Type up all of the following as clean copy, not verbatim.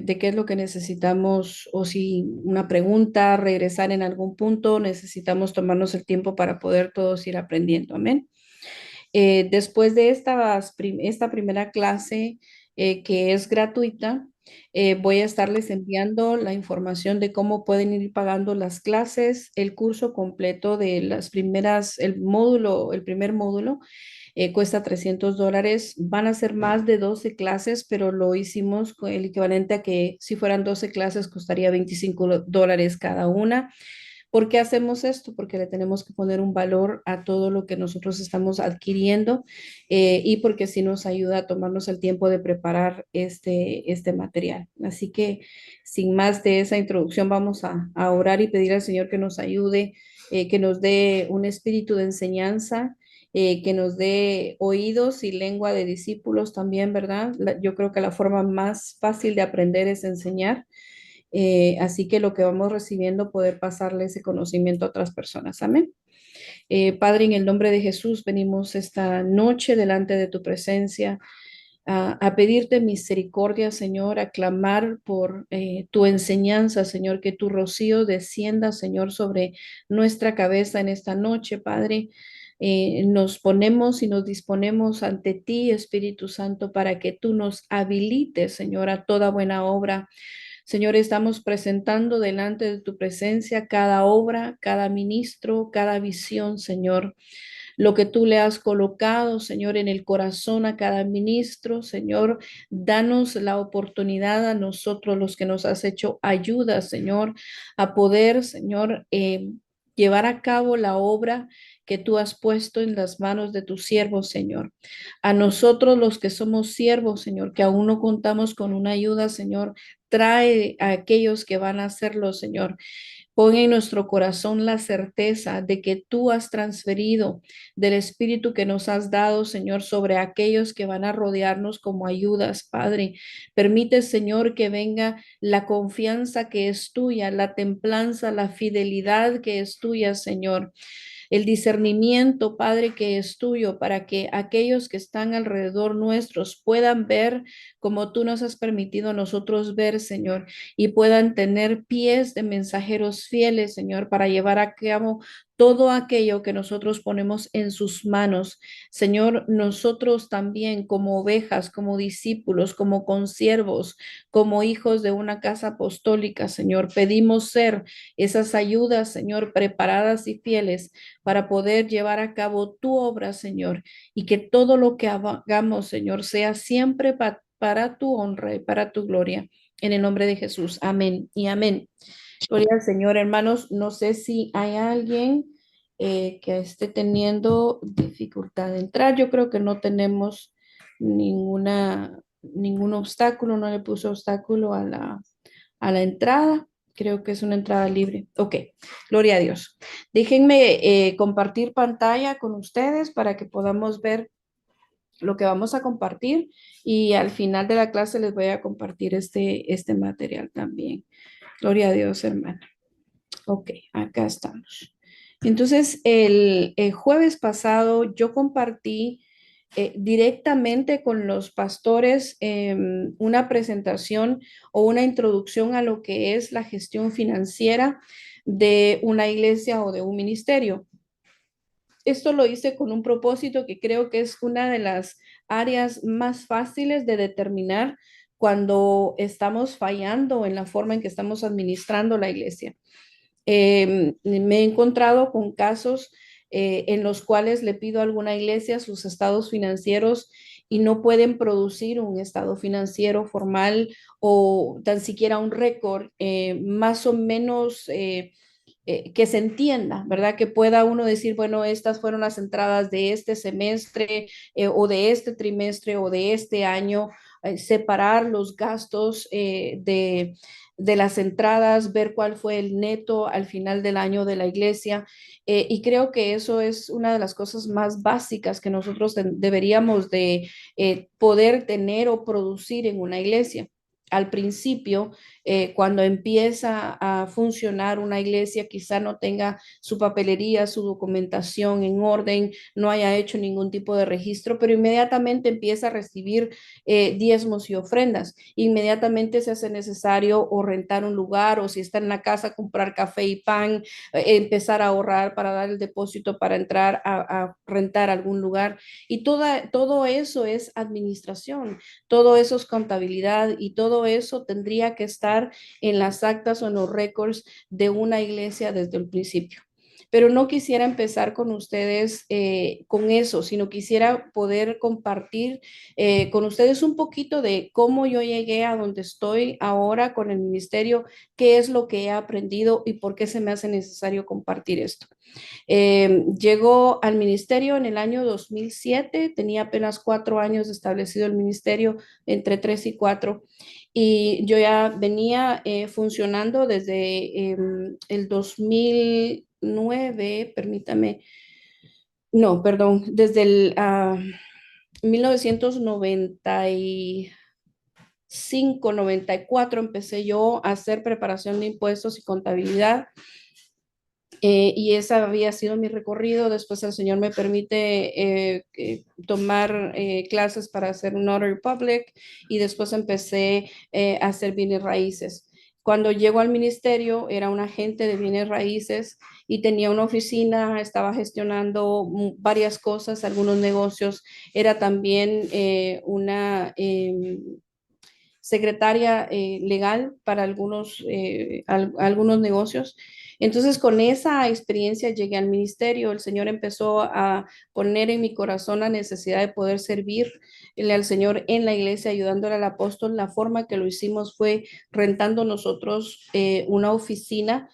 de qué es lo que necesitamos o si una pregunta, regresar en algún punto, necesitamos tomarnos el tiempo para poder todos ir aprendiendo. Amén. Después de esta primera clase que es gratuita, voy a estarles enviando la información de cómo pueden ir pagando las clases, el curso completo de las primeras, el primer módulo. Cuesta $300. Van a ser más de 12 clases, pero lo hicimos con el equivalente a que si fueran 12 clases costaría $25 cada una. ¿Por qué hacemos esto? Porque le tenemos que poner un valor a todo lo que nosotros estamos adquiriendo y porque sí nos ayuda a tomarnos el tiempo de preparar este material. Así que sin más de esa introducción, vamos a orar y pedir al Señor que nos ayude, que nos dé un espíritu de enseñanza, que nos dé oídos y lengua de discípulos también, ¿verdad? Yo creo que la forma más fácil de aprender es enseñar. Así que lo que vamos recibiendo, poder pasarle ese conocimiento a otras personas. Amén. Padre, en el nombre de Jesús, venimos esta noche delante de tu presencia a pedirte misericordia, Señor, a clamar por tu enseñanza, Señor, que tu rocío descienda, Señor, sobre nuestra cabeza en esta noche, Padre. Nos ponemos y nos disponemos ante ti, Espíritu Santo, para que tú nos habilites, Señor, a toda buena obra. Señor, estamos presentando delante de tu presencia cada obra, cada ministro, cada visión, Señor. Lo que tú le has colocado, Señor, en el corazón a cada ministro, Señor, danos la oportunidad a nosotros, los que nos has hecho ayuda, Señor, a poder, Señor, llevar a cabo la obra que tú has puesto en las manos de tus siervos, Señor. A nosotros los que somos siervos, Señor, que aún no contamos con una ayuda, Señor, trae a aquellos que van a hacerlo, Señor. Pon en nuestro corazón la certeza de que tú has transferido del Espíritu que nos has dado, Señor, sobre aquellos que van a rodearnos como ayudas, Padre. Permite, Señor, que venga la confianza que es tuya, la templanza, la fidelidad que es tuya, Señor, el discernimiento, Padre, que es tuyo, para que aquellos que están alrededor nuestros puedan ver como tú nos has permitido a nosotros ver, Señor, y puedan tener pies de mensajeros fieles, Señor, para llevar a cabo todo aquello que nosotros ponemos en sus manos. Señor, nosotros también como ovejas, como discípulos, como consiervos, como hijos de una casa apostólica, Señor, pedimos ser esas ayudas, Señor, preparadas y fieles para poder llevar a cabo tu obra, Señor, y que todo lo que hagamos, Señor, sea siempre para tu honra y para tu gloria. En el nombre de Jesús. Amén y amén. Gloria al Señor, hermanos. No sé si hay alguien que esté teniendo dificultad de entrar. Yo creo que no tenemos ningún obstáculo, no le puse obstáculo a la entrada. Creo que es una entrada libre. Ok, gloria a Dios. Déjenme compartir pantalla con ustedes para que podamos ver lo que vamos a compartir y al final de la clase les voy a compartir este material también. Gloria a Dios, hermana. Ok, acá estamos. Entonces, el jueves pasado yo compartí directamente con los pastores una presentación o una introducción a lo que es la gestión financiera de una iglesia o de un ministerio. Esto lo hice con un propósito que creo que es una de las áreas más fáciles de determinar cuando estamos fallando en la forma en que estamos administrando la iglesia. Me he encontrado con casos en los cuales le pido a alguna iglesia sus estados financieros y no pueden producir un estado financiero formal o tan siquiera un récord más o menos que se entienda, ¿verdad? Que pueda uno decir, bueno, estas fueron las entradas de este semestre o de este trimestre o de este año, separar los gastos de las entradas, ver cuál fue el neto al final del año de la iglesia. Y creo que eso es una de las cosas más básicas que nosotros deberíamos de poder tener o producir en una iglesia. al principio, cuando empieza a funcionar una iglesia, quizá no tenga su papelería, su documentación en orden, no haya hecho ningún tipo de registro, pero inmediatamente empieza a recibir diezmos y ofrendas. Inmediatamente se hace necesario o rentar un lugar o si está en la casa, comprar café y pan, empezar a ahorrar para dar el depósito para entrar a rentar algún lugar. Y todo eso es administración, todo eso es contabilidad y todo eso tendría que estar en las actas o en los récords de una iglesia desde el principio. Pero no quisiera empezar con ustedes con eso, sino quisiera poder compartir con ustedes un poquito de cómo yo llegué a donde estoy ahora con el ministerio, qué es lo que he aprendido y por qué se me hace necesario compartir esto. Llegó al ministerio en el año 2007, tenía apenas 4 años de establecido el ministerio, entre 3 y 4, y yo ya venía funcionando desde el 2009, permítame, no, perdón, desde el 1995, 94 empecé yo a hacer preparación de impuestos y contabilidad. Y ese había sido mi recorrido. Después el Señor me permite tomar clases para hacer un notary public y después empecé a hacer bienes raíces. Cuando llego al ministerio era un agente de bienes raíces y tenía una oficina, estaba gestionando varias cosas, algunos negocios. Era también una secretaria legal para algunos negocios. Entonces, con esa experiencia llegué al ministerio. El Señor empezó a poner en mi corazón la necesidad de poder servirle al Señor en la iglesia, ayudándole al apóstol. La forma que lo hicimos fue rentando nosotros una oficina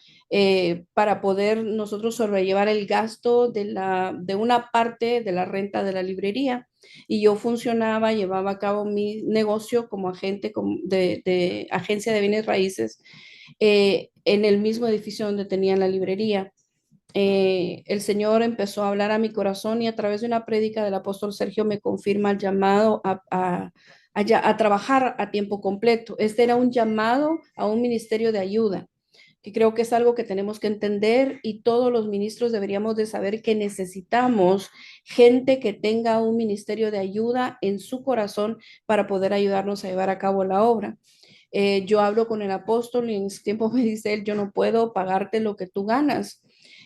para poder nosotros sobrellevar el gasto de una parte de la renta de la librería. Y yo funcionaba, llevaba a cabo mi negocio como agente de agencia de bienes raíces en el mismo edificio donde tenía la librería. El Señor empezó a hablar a mi corazón y a través de una prédica del apóstol Sergio me confirma el llamado a trabajar a tiempo completo. Este era un llamado a un ministerio de ayuda, que creo que es algo que tenemos que entender y todos los ministros deberíamos de saber que necesitamos gente que tenga un ministerio de ayuda en su corazón para poder ayudarnos a llevar a cabo la obra. Yo hablo con el apóstol y en ese tiempo me dice él, yo no puedo pagarte lo que tú ganas.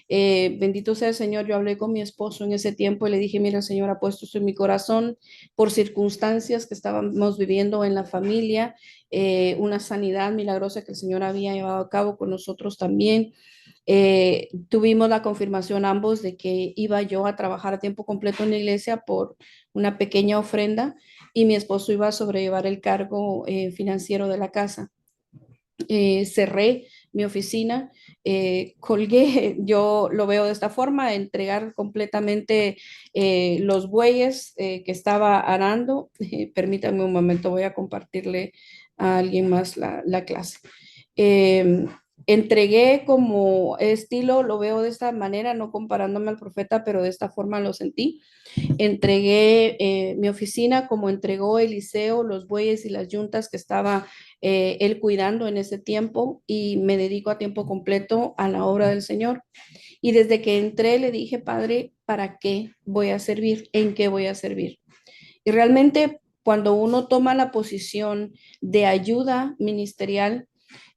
Bendito sea el Señor, yo hablé con mi esposo en ese tiempo y le dije, mira, el Señor ha puesto esto en mi corazón por circunstancias que estábamos viviendo en la familia, una sanidad milagrosa que el Señor había llevado a cabo con nosotros también. Tuvimos la confirmación ambos de que iba yo a trabajar a tiempo completo en la iglesia por una pequeña ofrenda y mi esposo iba a sobrellevar el cargo financiero de la casa. Cerré mi oficina, colgué, yo lo veo de esta forma, entregar completamente los bueyes que estaba arando. Permítanme un momento, voy a compartirle a alguien más la clase. Eh, Entregué como estilo, lo veo de esta manera, no comparándome al profeta, pero de esta forma lo sentí. Entregué mi oficina como entregó Eliseo los bueyes y las yuntas que estaba él cuidando en ese tiempo y me dedico a tiempo completo a la obra del Señor. Y desde que entré le dije, Padre, ¿para qué voy a servir? ¿En qué voy a servir? Y realmente cuando uno toma la posición de ayuda ministerial,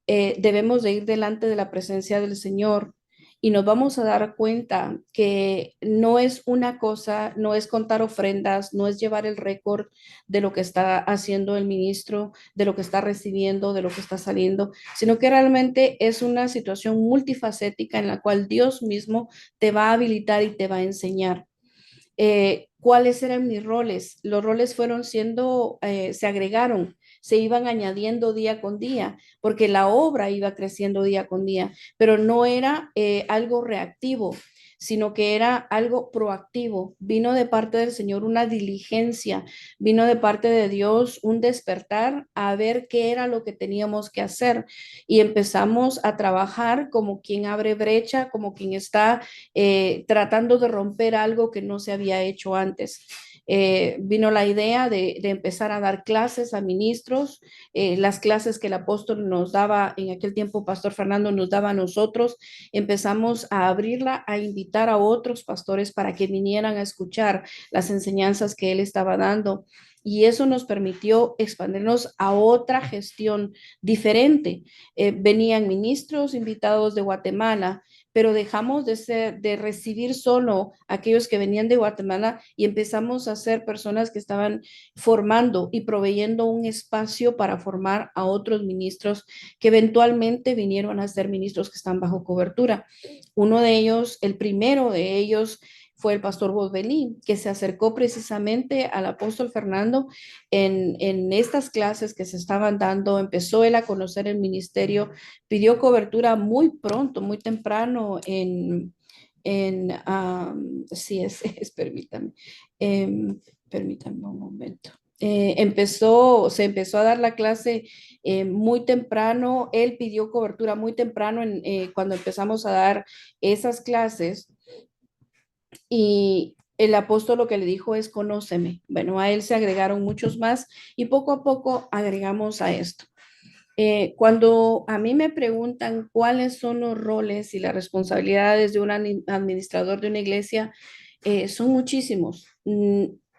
debemos de ir delante de la presencia del Señor y nos vamos a dar cuenta que no es una cosa, no es contar ofrendas, no es llevar el récord de lo que está haciendo el ministro, de lo que está recibiendo, de lo que está saliendo, sino que realmente es una situación multifacética en la cual Dios mismo te va a habilitar y te va a enseñar. ¿Cuáles eran mis roles? Los roles fueron siendo, se agregaron, se iban añadiendo día con día, porque la obra iba creciendo día con día, pero no era algo reactivo, sino que era algo proactivo. Vino de parte del Señor una diligencia, vino de parte de Dios un despertar a ver qué era lo que teníamos que hacer y empezamos a trabajar como quien abre brecha, como quien está tratando de romper algo que no se había hecho antes. vino la idea de empezar a dar clases a ministros, las clases que el apóstol nos daba en aquel tiempo, Pastor Fernando nos daba a nosotros, empezamos a abrirla, a invitar a otros pastores para que vinieran a escuchar las enseñanzas que él estaba dando. Y eso nos permitió expandirnos a otra gestión diferente. Venían ministros invitados de Guatemala, pero dejamos de recibir solo aquellos que venían de Guatemala y empezamos a ser personas que estaban formando y proveyendo un espacio para formar a otros ministros que eventualmente vinieron a ser ministros que están bajo cobertura. Uno de ellos, el primero de ellos, fue el pastor Bosbelí, que se acercó precisamente al apóstol Fernando en estas clases que se estaban dando, empezó él a conocer el ministerio, pidió cobertura muy pronto, muy temprano sí, permítame, permítame un momento. Se empezó a dar la clase muy temprano, él pidió cobertura muy temprano cuando empezamos a dar esas clases y el apóstol lo que le dijo es conóceme. Bueno, a él se agregaron muchos más y poco a poco agregamos a esto. Cuando a mí me preguntan cuáles son los roles y las responsabilidades de un administrador de una iglesia, son muchísimos.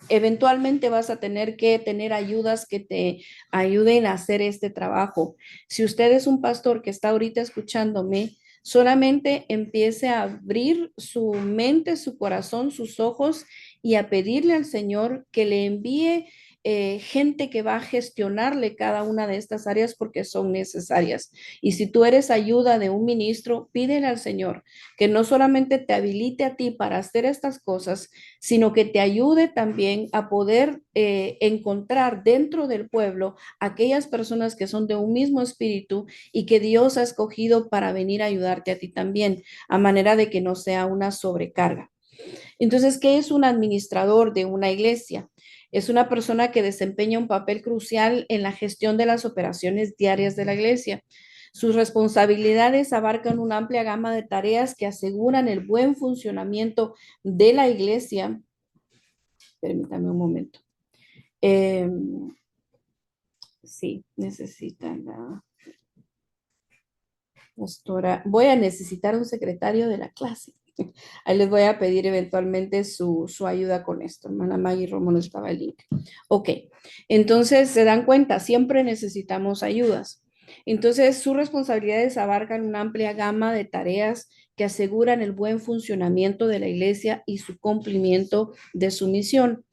Eventualmente vas a tener que tener ayudas que te ayuden a hacer este trabajo. Si usted es un pastor que está ahorita escuchándome, solamente empiece a abrir su mente, su corazón, sus ojos y a pedirle al Señor que le envíe gente que va a gestionarle cada una de estas áreas porque son necesarias. Y si tú eres ayuda de un ministro, pídele al Señor que no solamente te habilite a ti para hacer estas cosas, sino que te ayude también a poder encontrar dentro del pueblo aquellas personas que son de un mismo espíritu y que Dios ha escogido para venir a ayudarte a ti también, a manera de que no sea una sobrecarga. Entonces, ¿qué es un administrador de una iglesia? Es una persona que desempeña un papel crucial en la gestión de las operaciones diarias de la iglesia. Sus responsabilidades abarcan una amplia gama de tareas que aseguran el buen funcionamiento de la iglesia. Permítame un momento. Eh, sí, necesita la pastora. Voy a necesitar un secretario de la clase. Ahí les voy a pedir eventualmente su ayuda con esto. Hermana Maggie Romo no estaba el link. Ok, entonces se dan cuenta, siempre necesitamos ayudas. Entonces, sus responsabilidades abarcan una amplia gama de tareas que aseguran el buen funcionamiento de la iglesia y su cumplimiento de su misión.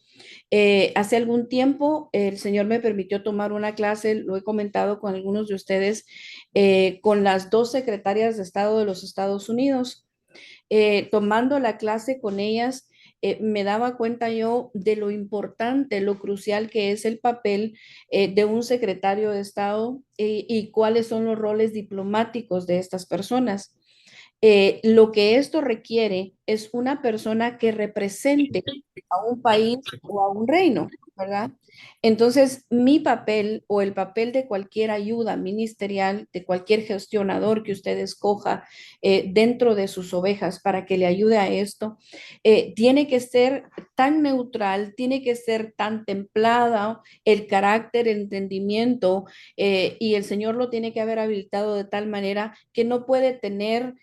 Hace algún tiempo el Señor me permitió tomar una clase, lo he comentado con algunos de ustedes, con las dos secretarias de Estado de los Estados Unidos. Tomando la clase con ellas, me daba cuenta yo de lo importante, lo crucial que es el papel de un secretario de Estado y cuáles son los roles diplomáticos de estas personas. Lo que esto requiere es una persona que represente a un país o a un reino, ¿verdad? Entonces, mi papel o el papel de cualquier ayuda ministerial, de cualquier gestionador que usted escoja dentro de sus ovejas para que le ayude a esto, tiene que ser tan neutral, tiene que ser tan templada, el carácter, el entendimiento, y el Señor lo tiene que haber habilitado de tal manera que no puede tener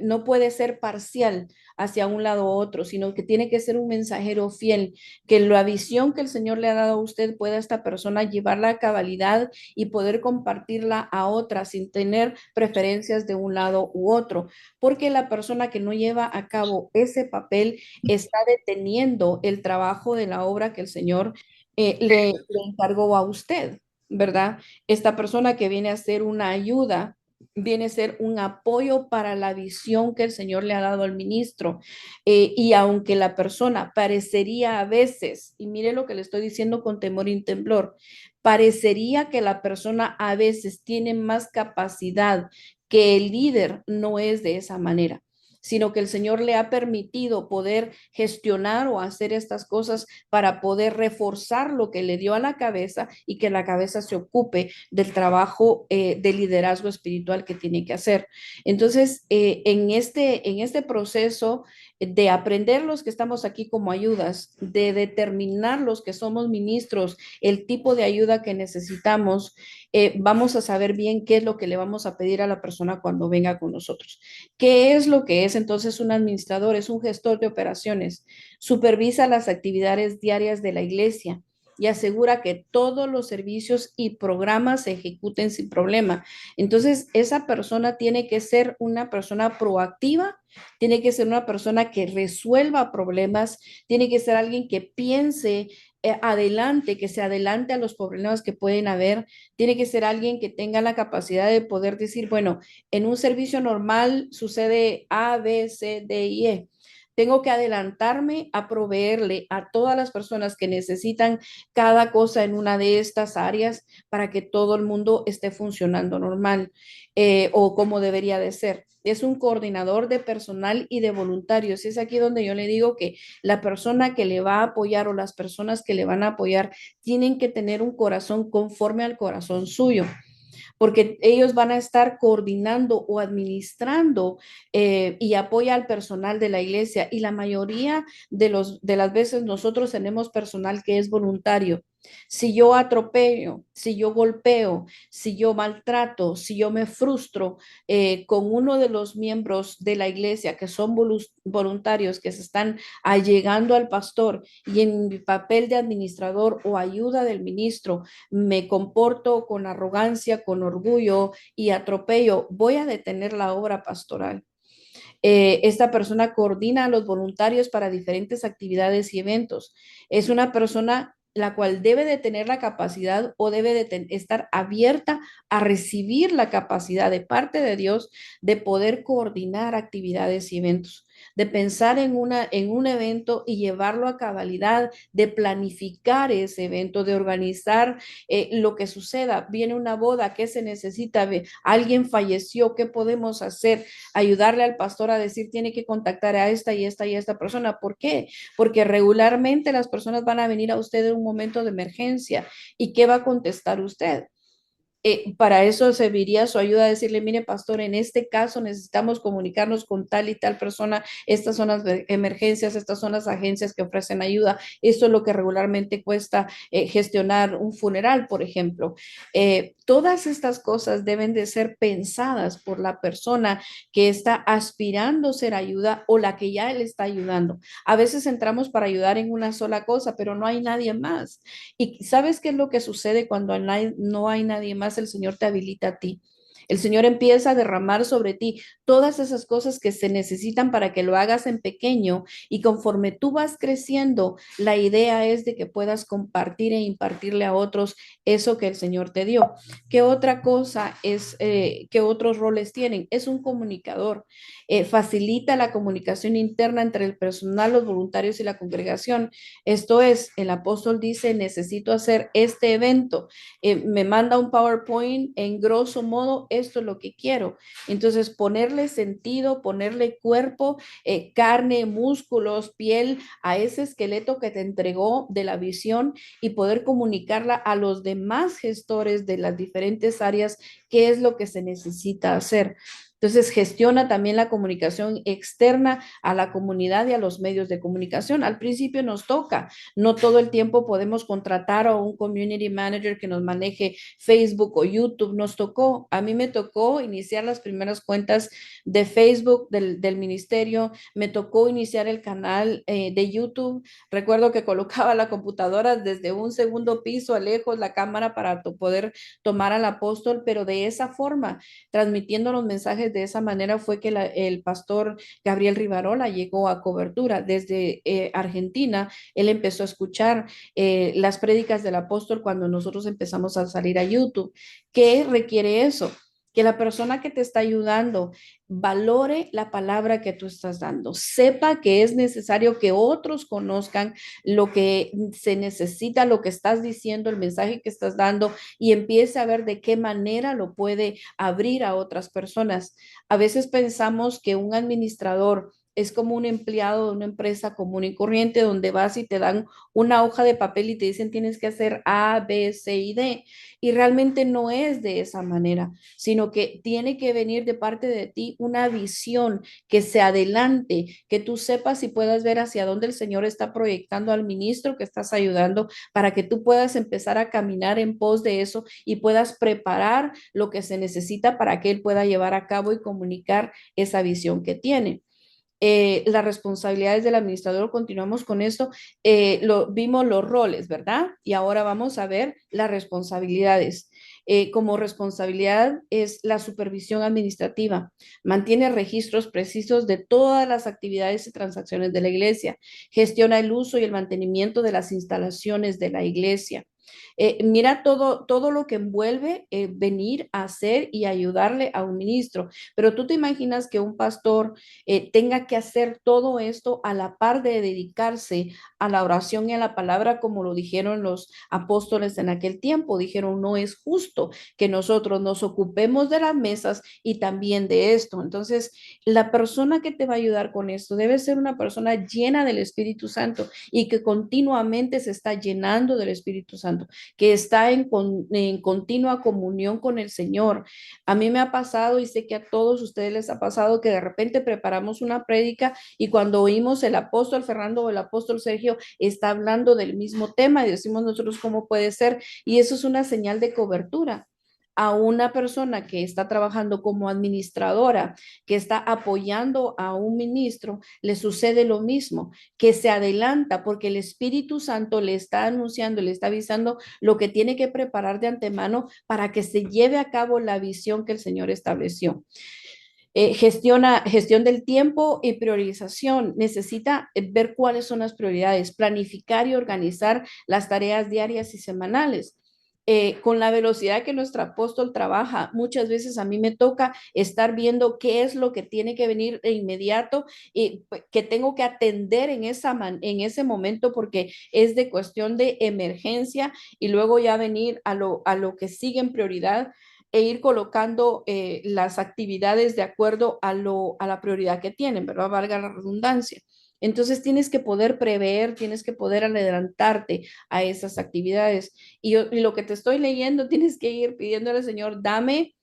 no puede ser parcial hacia un lado u otro, sino que tiene que ser un mensajero fiel, que la visión que el Señor le ha dado a usted pueda esta persona llevarla a cabalidad y poder compartirla a otra sin tener preferencias de un lado u otro, porque la persona que no lleva a cabo ese papel está deteniendo el trabajo de la obra que el Señor le encargó a usted, ¿verdad? Esta persona que viene a ser una ayuda viene a ser un apoyo para la visión que el Señor le ha dado al ministro. Y aunque la persona parecería a veces, y mire lo que le estoy diciendo con temor y temblor, parecería que la persona a veces tiene más capacidad que el líder, no es de esa manera, sino que el Señor le ha permitido poder gestionar o hacer estas cosas para poder reforzar lo que le dio a la cabeza y que la cabeza se ocupe del trabajo de liderazgo espiritual que tiene que hacer. Entonces, en este proceso, de aprender los que estamos aquí como ayudas, de determinar los que somos ministros, el tipo de ayuda que necesitamos, vamos a saber bien qué es lo que le vamos a pedir a la persona cuando venga con nosotros. ¿Qué es lo que es entonces un administrador? Es un gestor de operaciones. Supervisa las actividades diarias de la iglesia y asegura que todos los servicios y programas se ejecuten sin problema. Entonces, esa persona tiene que ser una persona proactiva, tiene que ser una persona que resuelva problemas, tiene que ser alguien que piense adelante, que se adelante a los problemas que pueden haber, tiene que ser alguien que tenga la capacidad de poder decir, bueno, en un servicio normal sucede A, B, C, D y E. Tengo que adelantarme a proveerle a todas las personas que necesitan cada cosa en una de estas áreas para que todo el mundo esté funcionando normal o como debería de ser. Es un coordinador de personal y de voluntarios. Es aquí donde yo le digo que la persona que le va a apoyar o las personas que le van a apoyar tienen que tener un corazón conforme al corazón suyo porque ellos van a estar coordinando o administrando y apoya al personal de la iglesia. Y la mayoría de las veces nosotros tenemos personal que es voluntario. Si yo atropello, si yo golpeo, si yo maltrato, si yo me frustro con uno de los miembros de la iglesia que son voluntarios, que se están allegando al pastor y en mi papel de administrador o ayuda del ministro, me comporto con arrogancia, con orgullo y atropello, voy a detener la obra pastoral. Esta persona coordina a los voluntarios para diferentes actividades y eventos. Es una persona la cual debe de tener la capacidad o debe de estar abierta a recibir la capacidad de parte de Dios de poder coordinar actividades y eventos, de pensar en un evento y llevarlo a cabalidad, de planificar ese evento, de organizar lo que suceda. Viene una boda, ¿qué se necesita? Alguien falleció, ¿qué podemos hacer? Ayudarle al pastor a decir, tiene que contactar a esta y esta y esta persona. ¿Por qué? Porque regularmente las personas van a venir a usted en un momento de emergencia. ¿Y qué va a contestar usted? Para eso serviría su ayuda a decirle, mire, pastor, en este caso necesitamos comunicarnos con tal y tal persona, estas son las emergencias, estas son las agencias que ofrecen ayuda, esto es lo que regularmente cuesta gestionar un funeral, por ejemplo. Todas estas cosas deben de ser pensadas por la persona que está aspirando a ser ayuda o la que ya le está ayudando. A veces entramos para ayudar en una sola cosa, pero no hay nadie más. ¿Y sabes qué es lo que sucede cuando no hay nadie más? El Señor te habilita a ti. El Señor empieza a derramar sobre ti todas esas cosas que se necesitan para que lo hagas en pequeño y conforme tú vas creciendo, la idea es de que puedas compartir e impartirle a otros eso que el Señor te dio. ¿Qué otra cosa es, qué otros roles tienen? Es un comunicador. Facilita la comunicación interna entre el personal, los voluntarios y la congregación. Esto es, el apóstol dice, necesito hacer este evento. Me manda un PowerPoint en grosso modo, esto es lo que quiero. Entonces, ponerle sentido, ponerle cuerpo, carne, músculos, piel a ese esqueleto que te entregó de la visión y poder comunicarla a los demás gestores de las diferentes áreas, qué es lo que se necesita hacer. Entonces, gestiona también la comunicación externa a la comunidad y a los medios de comunicación. Al principio nos toca, no todo el tiempo podemos contratar a un community manager que nos maneje Facebook o YouTube. Nos tocó, a mí me tocó iniciar las primeras cuentas de Facebook del ministerio, me tocó iniciar el canal de YouTube. Recuerdo que colocaba la computadora desde un segundo piso, lejos la cámara para poder tomar al apóstol, pero de esa forma, transmitiendo los mensajes de esa manera fue que el pastor Gabriel Rivarola llegó a cobertura desde Argentina. Él empezó a escuchar las prédicas del apóstol cuando nosotros empezamos a salir a YouTube. ¿Qué requiere eso? Que la persona que te está ayudando valore la palabra que tú estás dando, sepa que es necesario que otros conozcan lo que se necesita, lo que estás diciendo, el mensaje que estás dando y empiece a ver de qué manera lo puede abrir a otras personas. A veces pensamos que un administrador es como un empleado de una empresa común y corriente donde vas y te dan una hoja de papel y te dicen tienes que hacer A, B, C y D. Y realmente no es de esa manera, sino que tiene que venir de parte de ti una visión que se adelante, que tú sepas y puedas ver hacia dónde el Señor está proyectando al ministro que estás ayudando para que tú puedas empezar a caminar en pos de eso y puedas preparar lo que se necesita para que él pueda llevar a cabo y comunicar esa visión que tiene. Las responsabilidades del administrador, continuamos con esto, vimos los roles, ¿verdad? Y ahora vamos a ver las responsabilidades. Como responsabilidad es la supervisión administrativa. Mantiene registros precisos de todas las actividades y transacciones de la iglesia. Gestiona el uso y el mantenimiento de las instalaciones de la iglesia. Mira todo lo que envuelve venir a hacer y ayudarle a un ministro. Pero tú te imaginas que un pastor tenga que hacer todo esto a la par de dedicarse a la oración y a la palabra, como lo dijeron los apóstoles en aquel tiempo. Dijeron, no es justo que nosotros nos ocupemos de las mesas y también de esto. Entonces, la persona que te va a ayudar con esto debe ser una persona llena del Espíritu Santo y que continuamente se está llenando del Espíritu Santo, que está en continua comunión con el Señor. A mí me ha pasado y sé que a todos ustedes les ha pasado que de repente preparamos una prédica y cuando oímos el apóstol Fernando o el apóstol Sergio está hablando del mismo tema y decimos nosotros cómo puede ser, y eso es una señal de cobertura. A una persona que está trabajando como administradora, que está apoyando a un ministro, le sucede lo mismo, que se adelanta porque el Espíritu Santo le está anunciando, le está avisando lo que tiene que preparar de antemano para que se lleve a cabo la visión que el Señor estableció. Gestión del tiempo y priorización. Necesita ver cuáles son las prioridades, planificar y organizar las tareas diarias y semanales. Con la velocidad que nuestro apóstol trabaja, muchas veces a mí me toca estar viendo qué es lo que tiene que venir de inmediato y que tengo que atender en ese momento porque es de cuestión de emergencia y luego ya venir a lo que sigue en prioridad e ir colocando las actividades de acuerdo a la prioridad que tienen, ¿verdad? Valga la redundancia. Entonces tienes que poder prever, tienes que poder adelantarte a esas actividades. Y lo que te estoy leyendo, tienes que ir pidiéndole al Señor, dame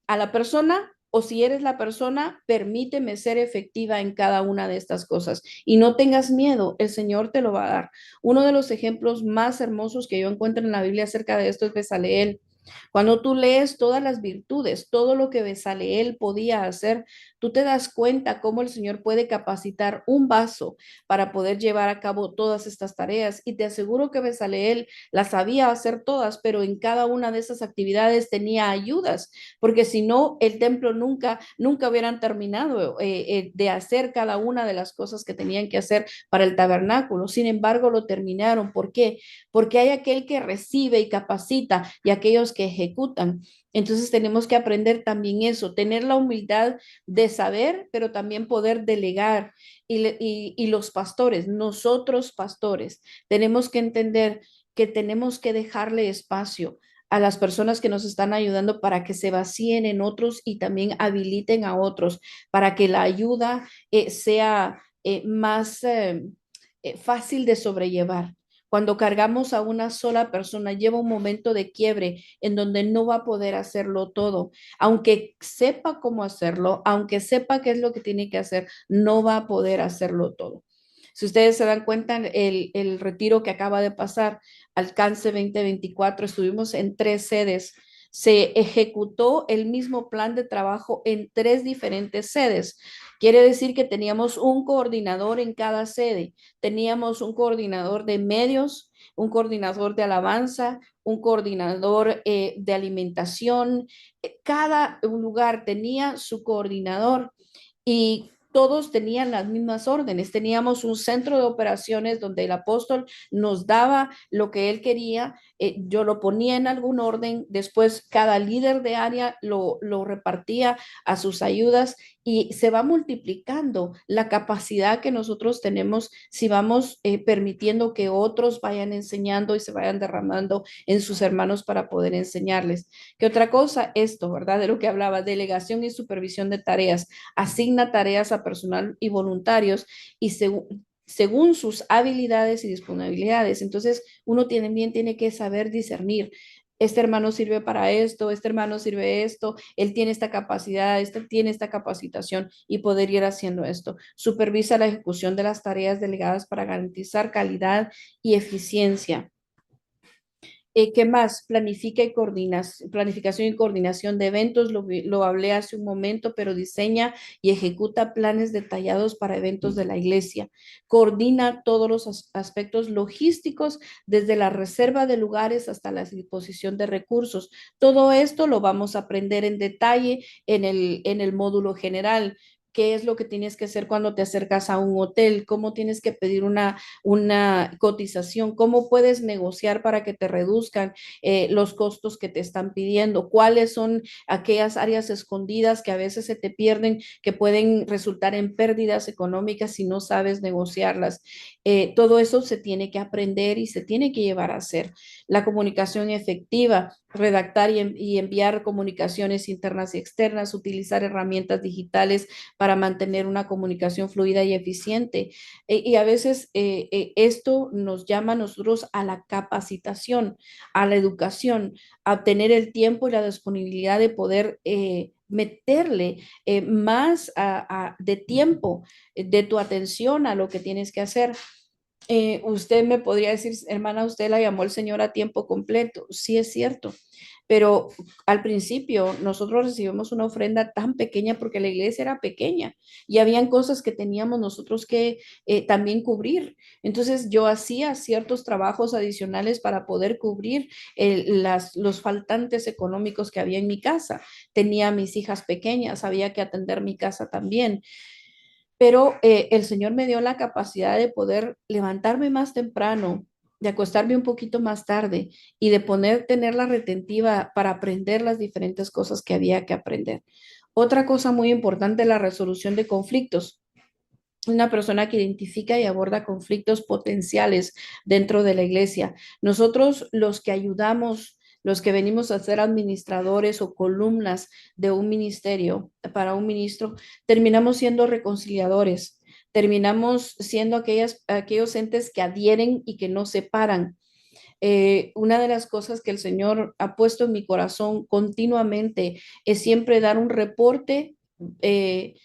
a la persona o si eres la persona, permíteme ser efectiva en cada una de estas cosas. Y no tengas miedo, el Señor te lo va a dar. Uno de los ejemplos más hermosos que yo encuentro en la Biblia acerca de esto es Bezaleel. Cuando tú lees todas las virtudes, todo lo que Bezaleel podía hacer, tú te das cuenta cómo el Señor puede capacitar un vaso para poder llevar a cabo todas estas tareas. Y te aseguro que Bezaleel las sabía hacer todas, pero en cada una de esas actividades tenía ayudas, porque si no, el templo nunca hubieran terminado de hacer cada una de las cosas que tenían que hacer para el tabernáculo. Sin embargo, lo terminaron. ¿Por qué? Porque hay aquel que recibe y capacita y aquellos que ejecutan. Entonces tenemos que aprender también eso, tener la humildad de saber, pero también poder delegar. Y los pastores, nosotros pastores, tenemos que entender que tenemos que dejarle espacio a las personas que nos están ayudando para que se vacíen en otros y también habiliten a otros, para que la ayuda sea más fácil de sobrellevar. Cuando cargamos a una sola persona, lleva un momento de quiebre en donde no va a poder hacerlo todo. Aunque sepa cómo hacerlo, aunque sepa qué es lo que tiene que hacer, no va a poder hacerlo todo. Si ustedes se dan cuenta, el retiro que acaba de pasar, Alcance 2024, estuvimos en 3 sedes. Se ejecutó el mismo plan de trabajo en 3 diferentes sedes. Quiere decir que teníamos un coordinador en cada sede. Teníamos un coordinador de medios, un coordinador de alabanza, un coordinador de alimentación. Cada lugar tenía su coordinador y todos tenían las mismas órdenes. Teníamos un centro de operaciones donde el apóstol nos daba lo que él quería, yo lo ponía en algún orden, después cada líder de área lo repartía a sus ayudas y se va multiplicando la capacidad que nosotros tenemos si vamos permitiendo que otros vayan enseñando y se vayan derramando en sus hermanos para poder enseñarles. ¿Qué otra cosa? Esto, ¿verdad? De lo que hablaba, delegación y supervisión de tareas. Asigna tareas a a personal y voluntarios y según sus habilidades y disponibilidades. Entonces, uno también tiene que saber discernir. Este hermano sirve para esto, este hermano sirve esto, él tiene esta capacidad, este tiene esta capacitación y poder ir haciendo esto. Supervisa la ejecución de las tareas delegadas para garantizar calidad y eficiencia. ¿Qué más? Planifica y coordinas, planificación y coordinación de eventos, lo hablé hace un momento, pero diseña y ejecuta planes detallados para eventos de la iglesia. Coordina todos los aspectos logísticos, desde la reserva de lugares hasta la disposición de recursos. Todo esto lo vamos a aprender en detalle en el módulo general. ¿Qué es lo que tienes que hacer cuando te acercas a un hotel? ¿Cómo tienes que pedir una cotización? ¿Cómo puedes negociar para que te reduzcan los costos que te están pidiendo? ¿Cuáles son aquellas áreas escondidas que a veces se te pierden, que pueden resultar en pérdidas económicas si no sabes negociarlas? Todo eso se tiene que aprender y se tiene que llevar a hacer. La comunicación efectiva, redactar y enviar comunicaciones internas y externas, utilizar herramientas digitales para mantener una comunicación fluida y eficiente. Y a veces esto nos llama a nosotros a la capacitación, a la educación, a tener el tiempo y la disponibilidad de poder meterle más de tiempo, de tu atención a lo que tienes que hacer. Usted me podría decir, hermana, usted la llamó el Señor a tiempo completo. Sí, es cierto. Pero al principio nosotros recibimos una ofrenda tan pequeña porque la iglesia era pequeña y habían cosas que teníamos nosotros que también cubrir. Entonces yo hacía ciertos trabajos adicionales para poder cubrir los faltantes económicos que había en mi casa. Tenía a mis hijas pequeñas, había que atender mi casa también, pero el Señor me dio la capacidad de poder levantarme más temprano, de acostarme un poquito más tarde y de tener la retentiva para aprender las diferentes cosas que había que aprender. Otra cosa muy importante es la resolución de conflictos. Una persona que identifica y aborda conflictos potenciales dentro de la iglesia. Nosotros los que ayudamos, los que venimos a ser administradores o columnas de un ministerio para un ministro, terminamos siendo reconciliadores, terminamos siendo aquellos entes que adhieren y que no separan. Una de las cosas que el Señor ha puesto en mi corazón continuamente es siempre dar un reporte eh,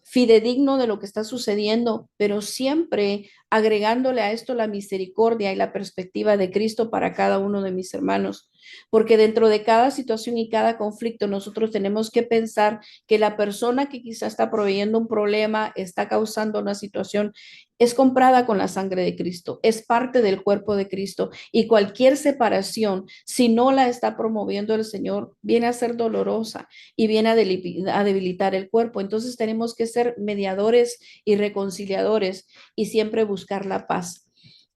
fidedigno de lo que está sucediendo, pero siempre agregándole a esto la misericordia y la perspectiva de Cristo para cada uno de mis hermanos. Porque dentro de cada situación y cada conflicto nosotros tenemos que pensar que la persona que quizá está proveyendo un problema, está causando una situación, es comprada con la sangre de Cristo, es parte del cuerpo de Cristo y cualquier separación, si no la está promoviendo el Señor, viene a ser dolorosa y viene a debilitar el cuerpo. Entonces tenemos que ser mediadores y reconciliadores y siempre buscar la paz.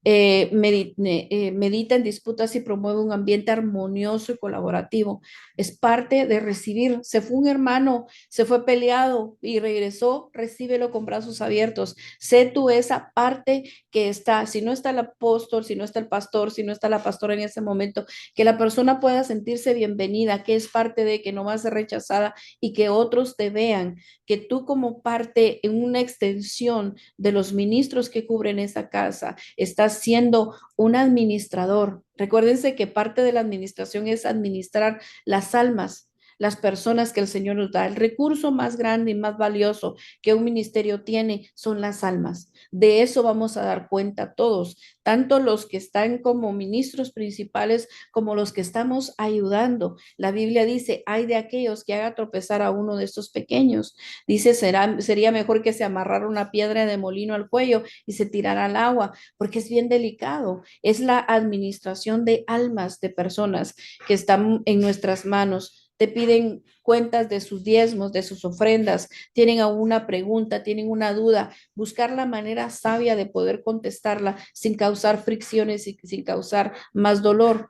Medita en disputas y promueve un ambiente armonioso y colaborativo. Es parte de recibir. Se fue un hermano, se fue peleado y regresó, recíbelo con brazos abiertos. Sé tú esa parte que está, si no está el apóstol, si no está el pastor, si no está la pastora en ese momento, que la persona pueda sentirse bienvenida, que es parte de que no va a ser rechazada y que otros te vean, que tú como parte en una extensión de los ministros que cubren esa casa, estás siendo un administrador. Recuérdense que parte de la administración es administrar las almas, las personas que el Señor nos da. El recurso más grande y más valioso que un ministerio tiene son las almas. De eso vamos a dar cuenta todos, tanto los que están como ministros principales como los que estamos ayudando. La Biblia dice, hay de aquellos que haga tropezar a uno de estos pequeños. Dice, sería mejor que se amarrara una piedra de molino al cuello y se tirara al agua, porque es bien delicado. Es la administración de almas de personas que están en nuestras manos. Te piden cuentas de sus diezmos, de sus ofrendas, tienen alguna pregunta, tienen una duda, buscar la manera sabia de poder contestarla sin causar fricciones y sin causar más dolor.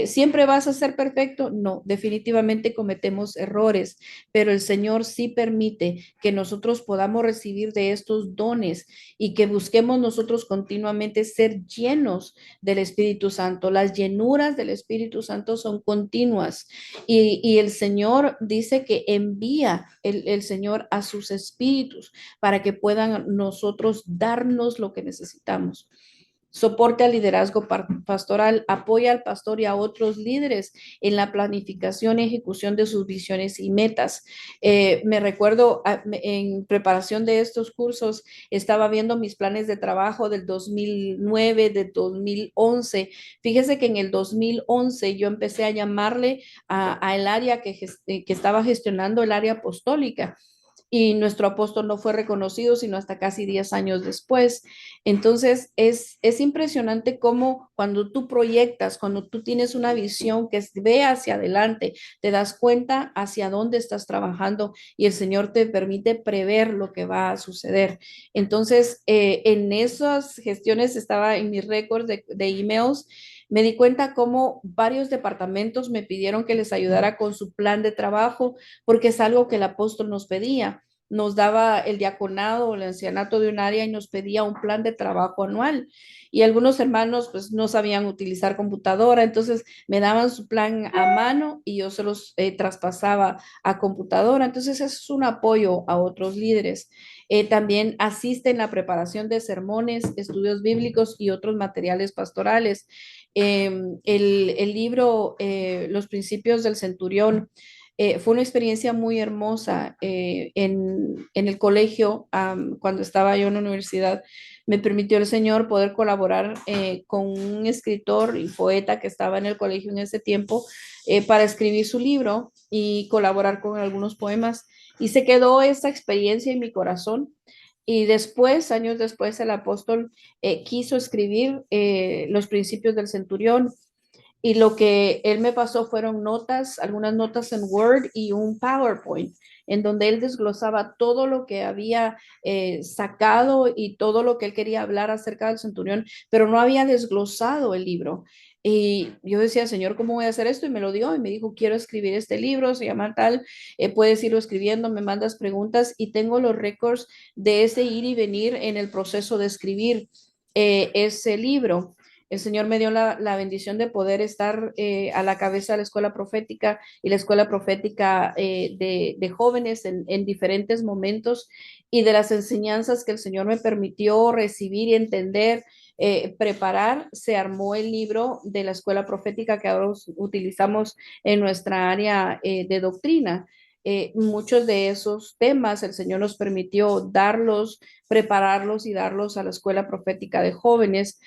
¿Siempre vas a ser perfecto? No, definitivamente cometemos errores, pero el Señor sí permite que nosotros podamos recibir de estos dones y que busquemos nosotros continuamente ser llenos del Espíritu Santo. Las llenuras del Espíritu Santo son continuas y el Señor dice que envía el Señor a sus espíritus para que puedan nosotros darnos lo que necesitamos. Soporte al liderazgo pastoral, apoya al pastor y a otros líderes en la planificación y ejecución de sus visiones y metas. Me recuerdo en preparación de estos cursos, estaba viendo mis planes de trabajo del 2009, del 2011. Fíjese que en el 2011 yo empecé a llamarle a el área que estaba gestionando el área apostólica y nuestro apóstol no fue reconocido sino hasta casi 10 años después. Entonces, es impresionante cómo cuando tú proyectas, cuando tú tienes una visión que ve hacia adelante, te das cuenta hacia dónde estás trabajando y el Señor te permite prever lo que va a suceder. Entonces, en esas gestiones estaba en mis récords de emails. Me di cuenta cómo varios departamentos me pidieron que les ayudara con su plan de trabajo, porque es algo que el apóstol nos pedía. Nos daba el diaconado o el ancianato de un área y nos pedía un plan de trabajo anual. Y algunos hermanos pues no sabían utilizar computadora, entonces me daban su plan a mano y yo se los traspasaba a computadora. Entonces eso es un apoyo a otros líderes. También asiste en la preparación de sermones, estudios bíblicos y otros materiales pastorales. El libro Los Principios del Centurión fue una experiencia muy hermosa en el colegio, cuando estaba yo en la universidad. Me permitió el Señor poder colaborar con un escritor y poeta que estaba en el colegio en ese tiempo para escribir su libro y colaborar con algunos poemas. Y se quedó esta experiencia en mi corazón. Y después, años después, el apóstol quiso escribir los principios del centurión y lo que él me pasó fueron notas, algunas notas en Word y un PowerPoint, en donde él desglosaba todo lo que había sacado y todo lo que él quería hablar acerca del centurión, pero no había desglosado el libro. Y yo decía, Señor, ¿cómo voy a hacer esto? Y me lo dio y me dijo, quiero escribir este libro, se llama tal, puedes irlo escribiendo, me mandas preguntas y tengo los récords de ese ir y venir en el proceso de escribir ese libro. El Señor me dio la bendición de poder estar a la cabeza de la escuela profética y la escuela profética de jóvenes en diferentes momentos y de las enseñanzas que el Señor me permitió recibir y entender, preparar, se armó el libro de la escuela profética que ahora utilizamos en nuestra área de doctrina. Muchos de esos temas el Señor nos permitió darlos, prepararlos y darlos a la escuela profética de jóvenes,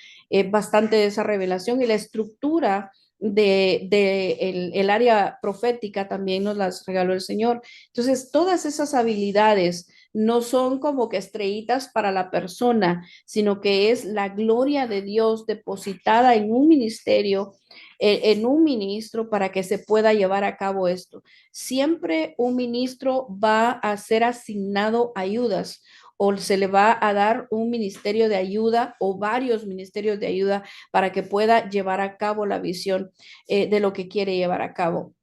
bastante de esa revelación y la estructura el área profética también nos las regaló el Señor. Entonces, todas esas habilidades no son como que estrellitas para la persona, sino que es la gloria de Dios depositada en un ministerio, en un ministro para que se pueda llevar a cabo esto. Siempre un ministro va a ser asignado ayudas o se le va a dar un ministerio de ayuda o varios ministerios de ayuda para que pueda llevar a cabo la visión de lo que quiere llevar a cabo.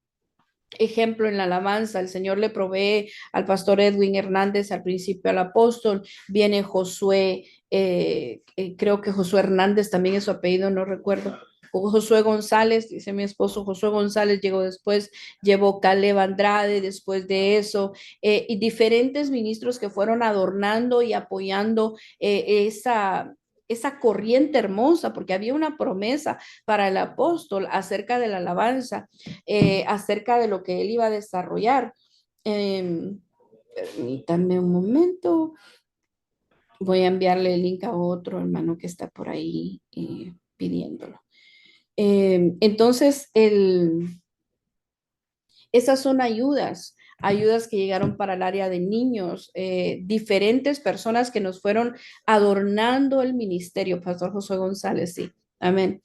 Ejemplo, en la alabanza, el Señor le provee al pastor Edwin Hernández, al principio al apóstol, viene Josué, creo que Josué Hernández también es su apellido, no recuerdo. O Josué González, dice mi esposo, Josué González llegó después, llevó Caleb Andrade después de eso, y diferentes ministros que fueron adornando y apoyando esa corriente hermosa, porque había una promesa para el apóstol acerca de la alabanza, acerca de lo que él iba a desarrollar. Permítanme un momento. Voy a enviarle el link a otro hermano que está por ahí pidiéndolo. Entonces, esas son ayudas, ayudas que llegaron para el área de niños, diferentes personas que nos fueron adornando el ministerio, Pastor José González, sí, amén.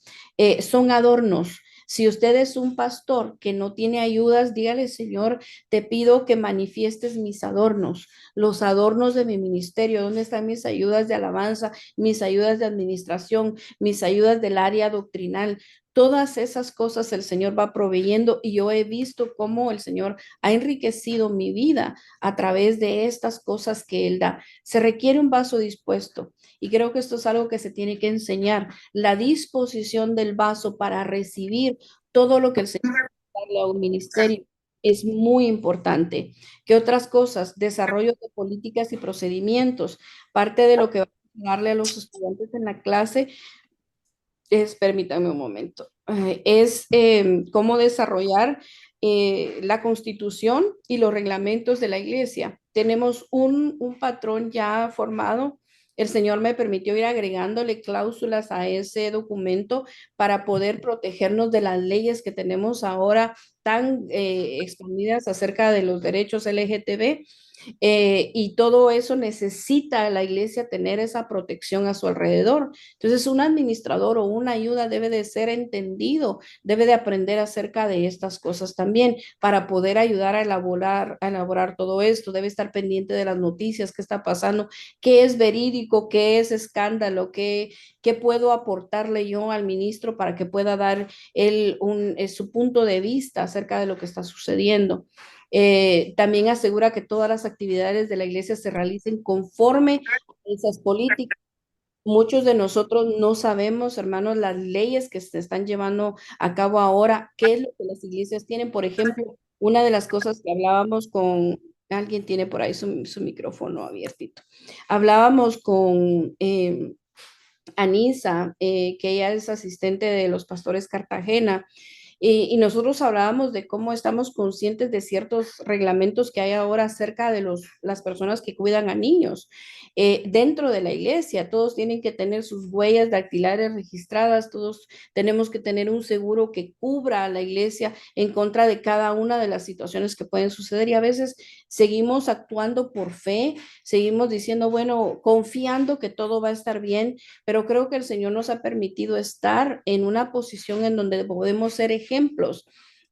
Son adornos. Si usted es un pastor que no tiene ayudas, dígale, Señor, te pido que manifiestes mis adornos, los adornos de mi ministerio. ¿Dónde están mis ayudas de alabanza, mis ayudas de administración, mis ayudas del área doctrinal? Todas esas cosas el Señor va proveyendo y yo he visto cómo el Señor ha enriquecido mi vida a través de estas cosas que Él da. Se requiere un vaso dispuesto y creo que esto es algo que se tiene que enseñar, la disposición del vaso para recibir todo lo que el Señor darle a un ministerio. Es muy importante. ¿Qué otras cosas? Desarrollo de políticas y procedimientos. Parte de lo que va a darle a los estudiantes en la clase permítanme un momento, es cómo desarrollar la constitución y los reglamentos de la iglesia. Tenemos un patrón ya formado. El Señor me permitió ir agregándole cláusulas a ese documento para poder protegernos de las leyes que tenemos ahora tan extendidas acerca de los derechos LGTB, y todo eso necesita la iglesia tener esa protección a su alrededor. Entonces, un administrador o una ayuda debe de ser entendido, debe de aprender acerca de estas cosas también para poder ayudar a elaborar todo esto. Debe estar pendiente de las noticias, qué está pasando, qué es verídico, qué es escándalo, qué puedo aportarle yo al ministro para que pueda dar su punto de vista acerca de lo que está sucediendo. También asegura que todas las actividades de la iglesia se realicen conforme a esas políticas. Muchos de nosotros no sabemos, hermanos, las leyes que se están llevando a cabo ahora, qué es lo que las iglesias tienen. Por ejemplo, una de las cosas que hablábamos con, alguien tiene por ahí su micrófono abiertito. Hablábamos con Anisa, que ella es asistente de los pastores Cartagena, y nosotros hablábamos de cómo estamos conscientes de ciertos reglamentos que hay ahora acerca de las personas que cuidan a niños. Dentro de la iglesia, todos tienen que tener sus huellas dactilares registradas, todos tenemos que tener un seguro que cubra a la iglesia en contra de cada una de las situaciones que pueden suceder y a veces seguimos actuando por fe, seguimos diciendo, bueno, confiando que todo va a estar bien, pero creo que el Señor nos ha permitido estar en una posición en donde podemos ser ejemplos.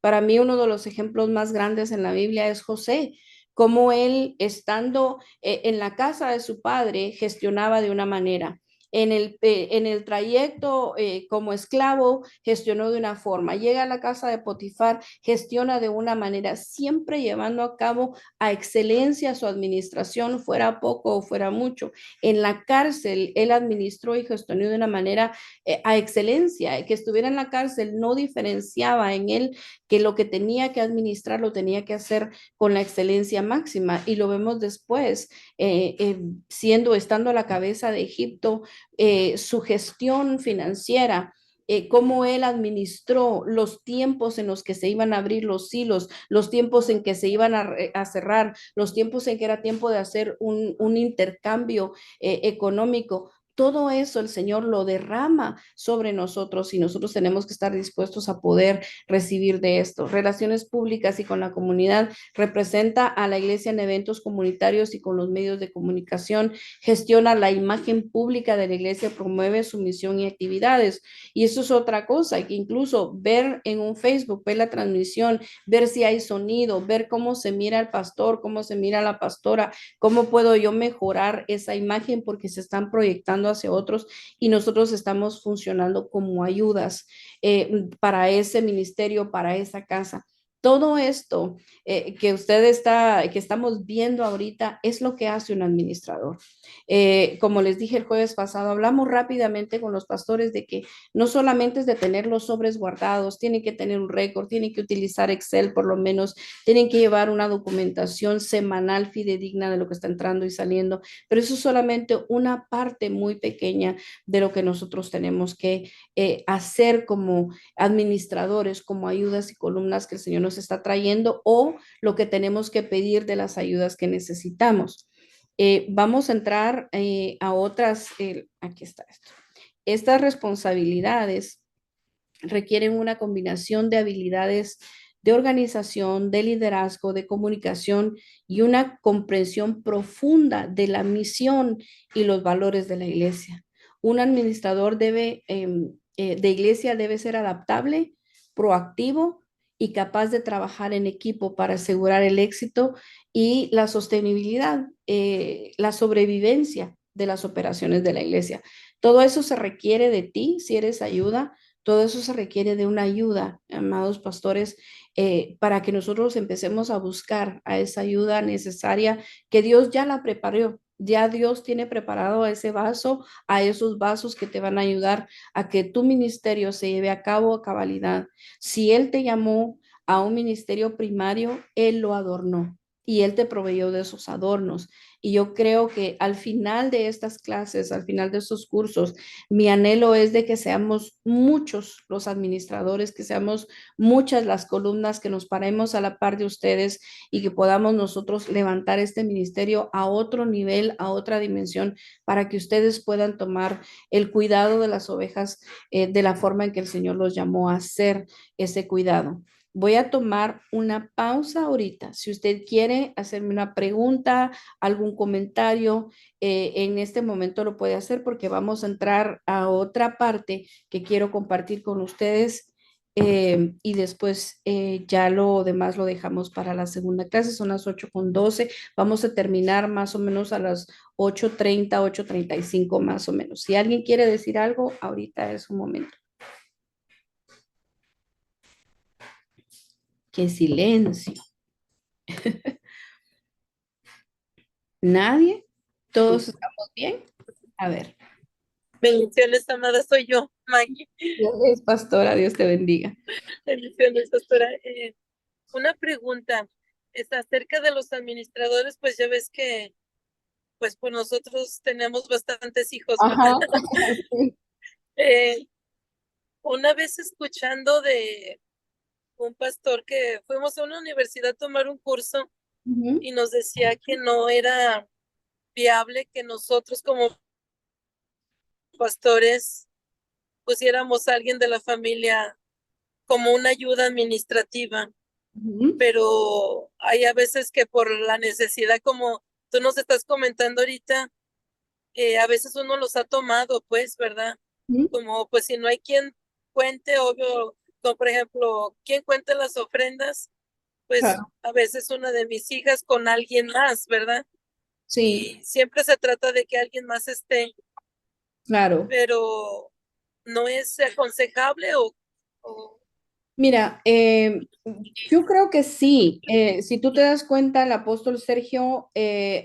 Para mí uno de los ejemplos más grandes en la Biblia es José, cómo él estando en la casa de su padre gestionaba de una manera. En el trayecto como esclavo gestionó de una forma, llega a la casa de Potifar, gestiona de una manera, siempre llevando a cabo a excelencia su administración, fuera poco o fuera mucho. En la cárcel, él administró y gestionó de una manera a excelencia, que estuviera en la cárcel no diferenciaba en él que lo que tenía que administrar lo tenía que hacer con la excelencia máxima y lo vemos después, estando a la cabeza de Egipto, su gestión financiera, cómo él administró los tiempos en los que se iban a abrir los hilos, los tiempos en que se iban a cerrar, los tiempos en que era tiempo de hacer un intercambio económico. Todo eso el Señor lo derrama sobre nosotros y nosotros tenemos que estar dispuestos a poder recibir de esto. Relaciones públicas y con la comunidad representa a la iglesia en eventos comunitarios y con los medios de comunicación, gestiona la imagen pública de la iglesia, promueve su misión y actividades. Y eso es otra cosa, que incluso ver en un Facebook, ver la transmisión, ver si hay sonido, ver cómo se mira el pastor, cómo se mira la pastora, cómo puedo yo mejorar esa imagen porque se están proyectando hacia otros y nosotros estamos funcionando como ayudas para ese ministerio, para esa casa. Todo esto que estamos viendo ahorita es lo que hace un administrador. Como les dije el jueves pasado, hablamos rápidamente con los pastores de que no solamente es de tener los sobres guardados, tienen que tener un récord, tienen que utilizar Excel por lo menos, tienen que llevar una documentación semanal fidedigna de lo que está entrando y saliendo, pero eso es solamente una parte muy pequeña de lo que nosotros tenemos que hacer como administradores, como ayudas y columnas que el Señor nos está trayendo o lo que tenemos que pedir de las ayudas que necesitamos. Vamos a entrar a otras, aquí está esto. Estas responsabilidades requieren una combinación de habilidades de organización, de liderazgo, de comunicación y una comprensión profunda de la misión y los valores de la iglesia. Un administrador de iglesia debe ser adaptable, proactivo y capaz de trabajar en equipo para asegurar el éxito y la sostenibilidad, la sobrevivencia de las operaciones de la iglesia. Todo eso se requiere de ti si eres ayuda Todo eso se requiere de una ayuda, amados pastores, para que nosotros empecemos a buscar a esa ayuda necesaria que Dios ya la preparó. Ya Dios tiene preparado ese vaso, a esos vasos que te van a ayudar a que tu ministerio se lleve a cabo a cabalidad. Si Él te llamó a un ministerio primario, Él lo adornó y Él te proveyó de esos adornos. Y yo creo que al final de estas clases, al final de estos cursos, mi anhelo es de que seamos muchos los administradores, que seamos muchas las columnas, que nos paremos a la par de ustedes y que podamos nosotros levantar este ministerio a otro nivel, a otra dimensión, para que ustedes puedan tomar el cuidado de las ovejas de la forma en que el Señor los llamó a hacer ese cuidado. Voy a tomar una pausa ahorita. Si usted quiere hacerme una pregunta, algún comentario, en este momento lo puede hacer porque vamos a entrar a otra parte que quiero compartir con ustedes y después ya lo demás lo dejamos para la segunda clase. Son las 8:12. Vamos a terminar más o menos a las 8:30, 8:35 más o menos. Si alguien quiere decir algo, ahorita es un momento. Qué silencio. ¿Nadie? ¿Todos estamos bien? A ver. Bendiciones, amada, soy yo, Maggie. Dios es pastora, Dios te bendiga. Bendiciones, pastora. Una pregunta es acerca de los administradores, pues ya ves que, pues nosotros tenemos bastantes hijos, ¿verdad? Ajá. Sí. Eh, una vez escuchando de un pastor que fuimos a una universidad a tomar un curso Ujú, y nos decía que no era viable que nosotros como pastores pusiéramos a alguien de la familia como una ayuda administrativa, ujú. pero hay a veces que por la necesidad, como tú nos estás comentando ahorita, a veces uno los ha tomado, pues, ¿verdad? Ujú. Como pues si no hay quien cuente, obvio, como por ejemplo, quien cuente las ofrendas, pues Claro, a veces una de mis hijas con alguien más, ¿verdad? sí, Y siempre se trata de que alguien más esté, claro. pero no es aconsejable o Mira, yo creo que sí. Si tú te das cuenta, el apóstol Sergio,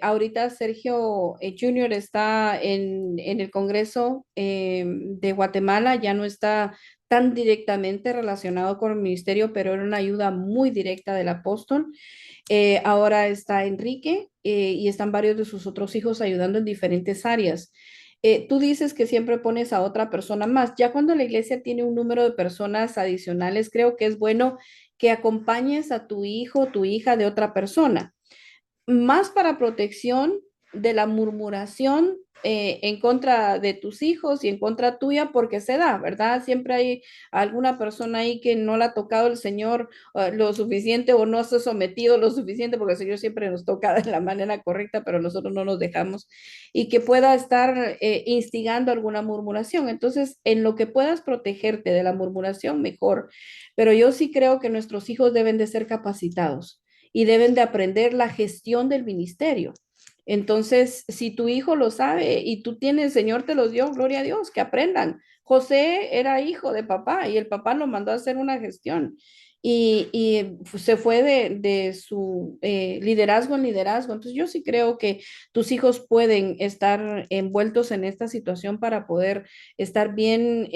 ahorita Sergio Junior está en el Congreso de Guatemala, ya no está tan directamente relacionado con el ministerio, pero era una ayuda muy directa del apóstol. Ahora está Enrique y están varios de sus otros hijos ayudando en diferentes áreas. Tú dices que siempre pones a otra persona más. Ya cuando la iglesia tiene un número de personas adicionales, creo que es bueno que acompañes a tu hijo o tu hija de otra persona más para protección de la murmuración en contra de tus hijos y en contra tuya, porque se da, ¿verdad? Siempre hay alguna persona ahí que no le ha tocado el Señor lo suficiente o no se ha sometido lo suficiente, porque el Señor siempre nos toca de la manera correcta, pero nosotros no nos dejamos, y que pueda estar instigando alguna murmuración. Entonces, en lo que puedas protegerte de la murmuración, mejor. Pero yo sí creo que nuestros hijos deben de ser capacitados y deben de aprender la gestión del ministerio. Entonces, si tu hijo lo sabe y tú tienes, el Señor te los dio, gloria a Dios, que aprendan. José era hijo de papá y el papá lo mandó a hacer una gestión y se fue de su liderazgo en liderazgo. Entonces, yo sí creo que tus hijos pueden estar envueltos en esta situación para poder estar bien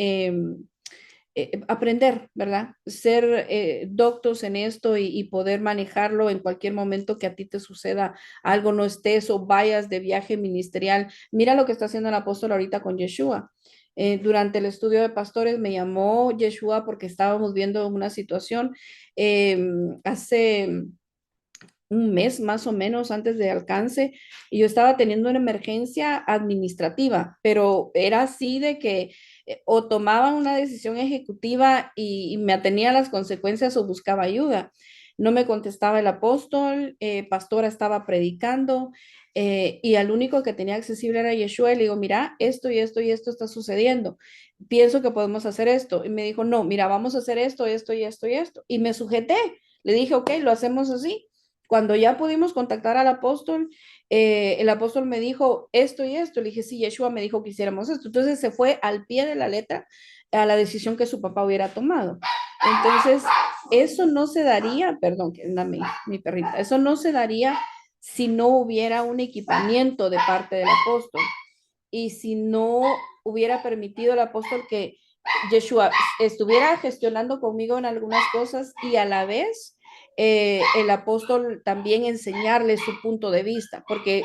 aprender, ¿verdad? Ser doctos en esto y poder manejarlo en cualquier momento que a ti te suceda algo, no estés o vayas de viaje ministerial. Mira lo que está haciendo el apóstol ahorita con Yeshua. Durante el estudio de pastores me llamó Yeshua porque estábamos viendo una situación hace un mes más o menos antes de alcance y yo estaba teniendo una emergencia administrativa, pero era así de que o tomaba una decisión ejecutiva y me atenía a las consecuencias o buscaba ayuda. No me contestaba el apóstol, pastora estaba predicando y al único que tenía accesible era Yeshua y le digo, mira, esto y esto y esto está sucediendo. Pienso que podemos hacer esto. Y me dijo, no, mira, vamos a hacer esto, esto y esto y esto. Y me sujeté. Le dije, ok, lo hacemos así. Cuando ya pudimos contactar al apóstol, el apóstol me dijo esto y esto. Le dije, sí, Yeshua me dijo que hiciéramos esto. Entonces se fue al pie de la letra. a la decisión que su papá hubiera tomado. Entonces, eso no se daría, perdón, que es mi perrita, eso no se daría si no hubiera un equipamiento de parte del apóstol y si no hubiera permitido el apóstol que Yeshua estuviera gestionando conmigo en algunas cosas y a la vez el apóstol también enseñarle su punto de vista, porque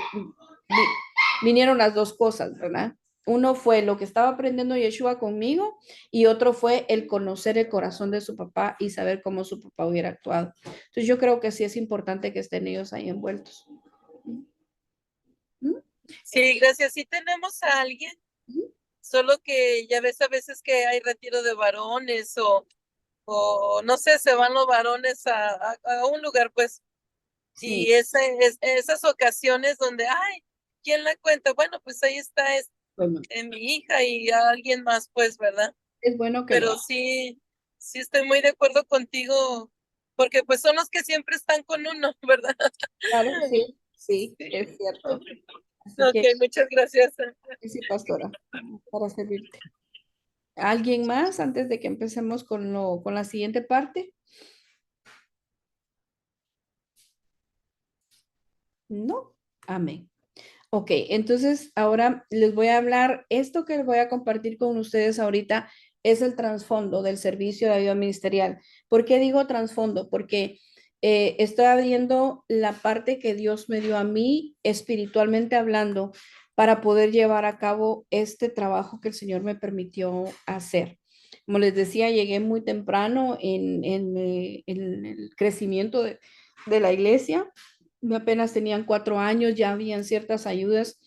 vinieron las dos cosas, ¿verdad? Uno fue lo que estaba aprendiendo Yeshua conmigo y otro fue el conocer el corazón de su papá y saber cómo su papá hubiera actuado. Entonces yo creo que sí es importante que estén ellos ahí envueltos. ¿Mm? Sí, gracias. Sí tenemos a alguien, solo que ya ves a veces que hay retiro de varones o no sé, se van los varones a un lugar, pues, Sí, y esas ocasiones donde, ay, ¿quién la cuenta? Bueno, pues ahí está bueno, en mi hija y a alguien más, pues, ¿verdad? es bueno que lo Pero hagan. sí, sí estoy muy de acuerdo contigo, porque pues son los que siempre están con uno, ¿verdad? Claro, sí, sí, Sí. es cierto. Así Ok, que muchas gracias. sí, pastora, para servirte. ¿Alguien más antes de que empecemos con la siguiente parte? No. Amén. Ok, entonces ahora les voy a hablar, esto que les voy a compartir con ustedes ahorita es el trasfondo del servicio de ayuda ministerial. ¿Por qué digo trasfondo? Porque estoy abriendo la parte que Dios me dio a mí espiritualmente hablando para poder llevar a cabo este trabajo que el Señor me permitió hacer. Como les decía, llegué muy temprano en el crecimiento de la iglesia. Apenas tenían 4 años, ya habían ciertas ayudas,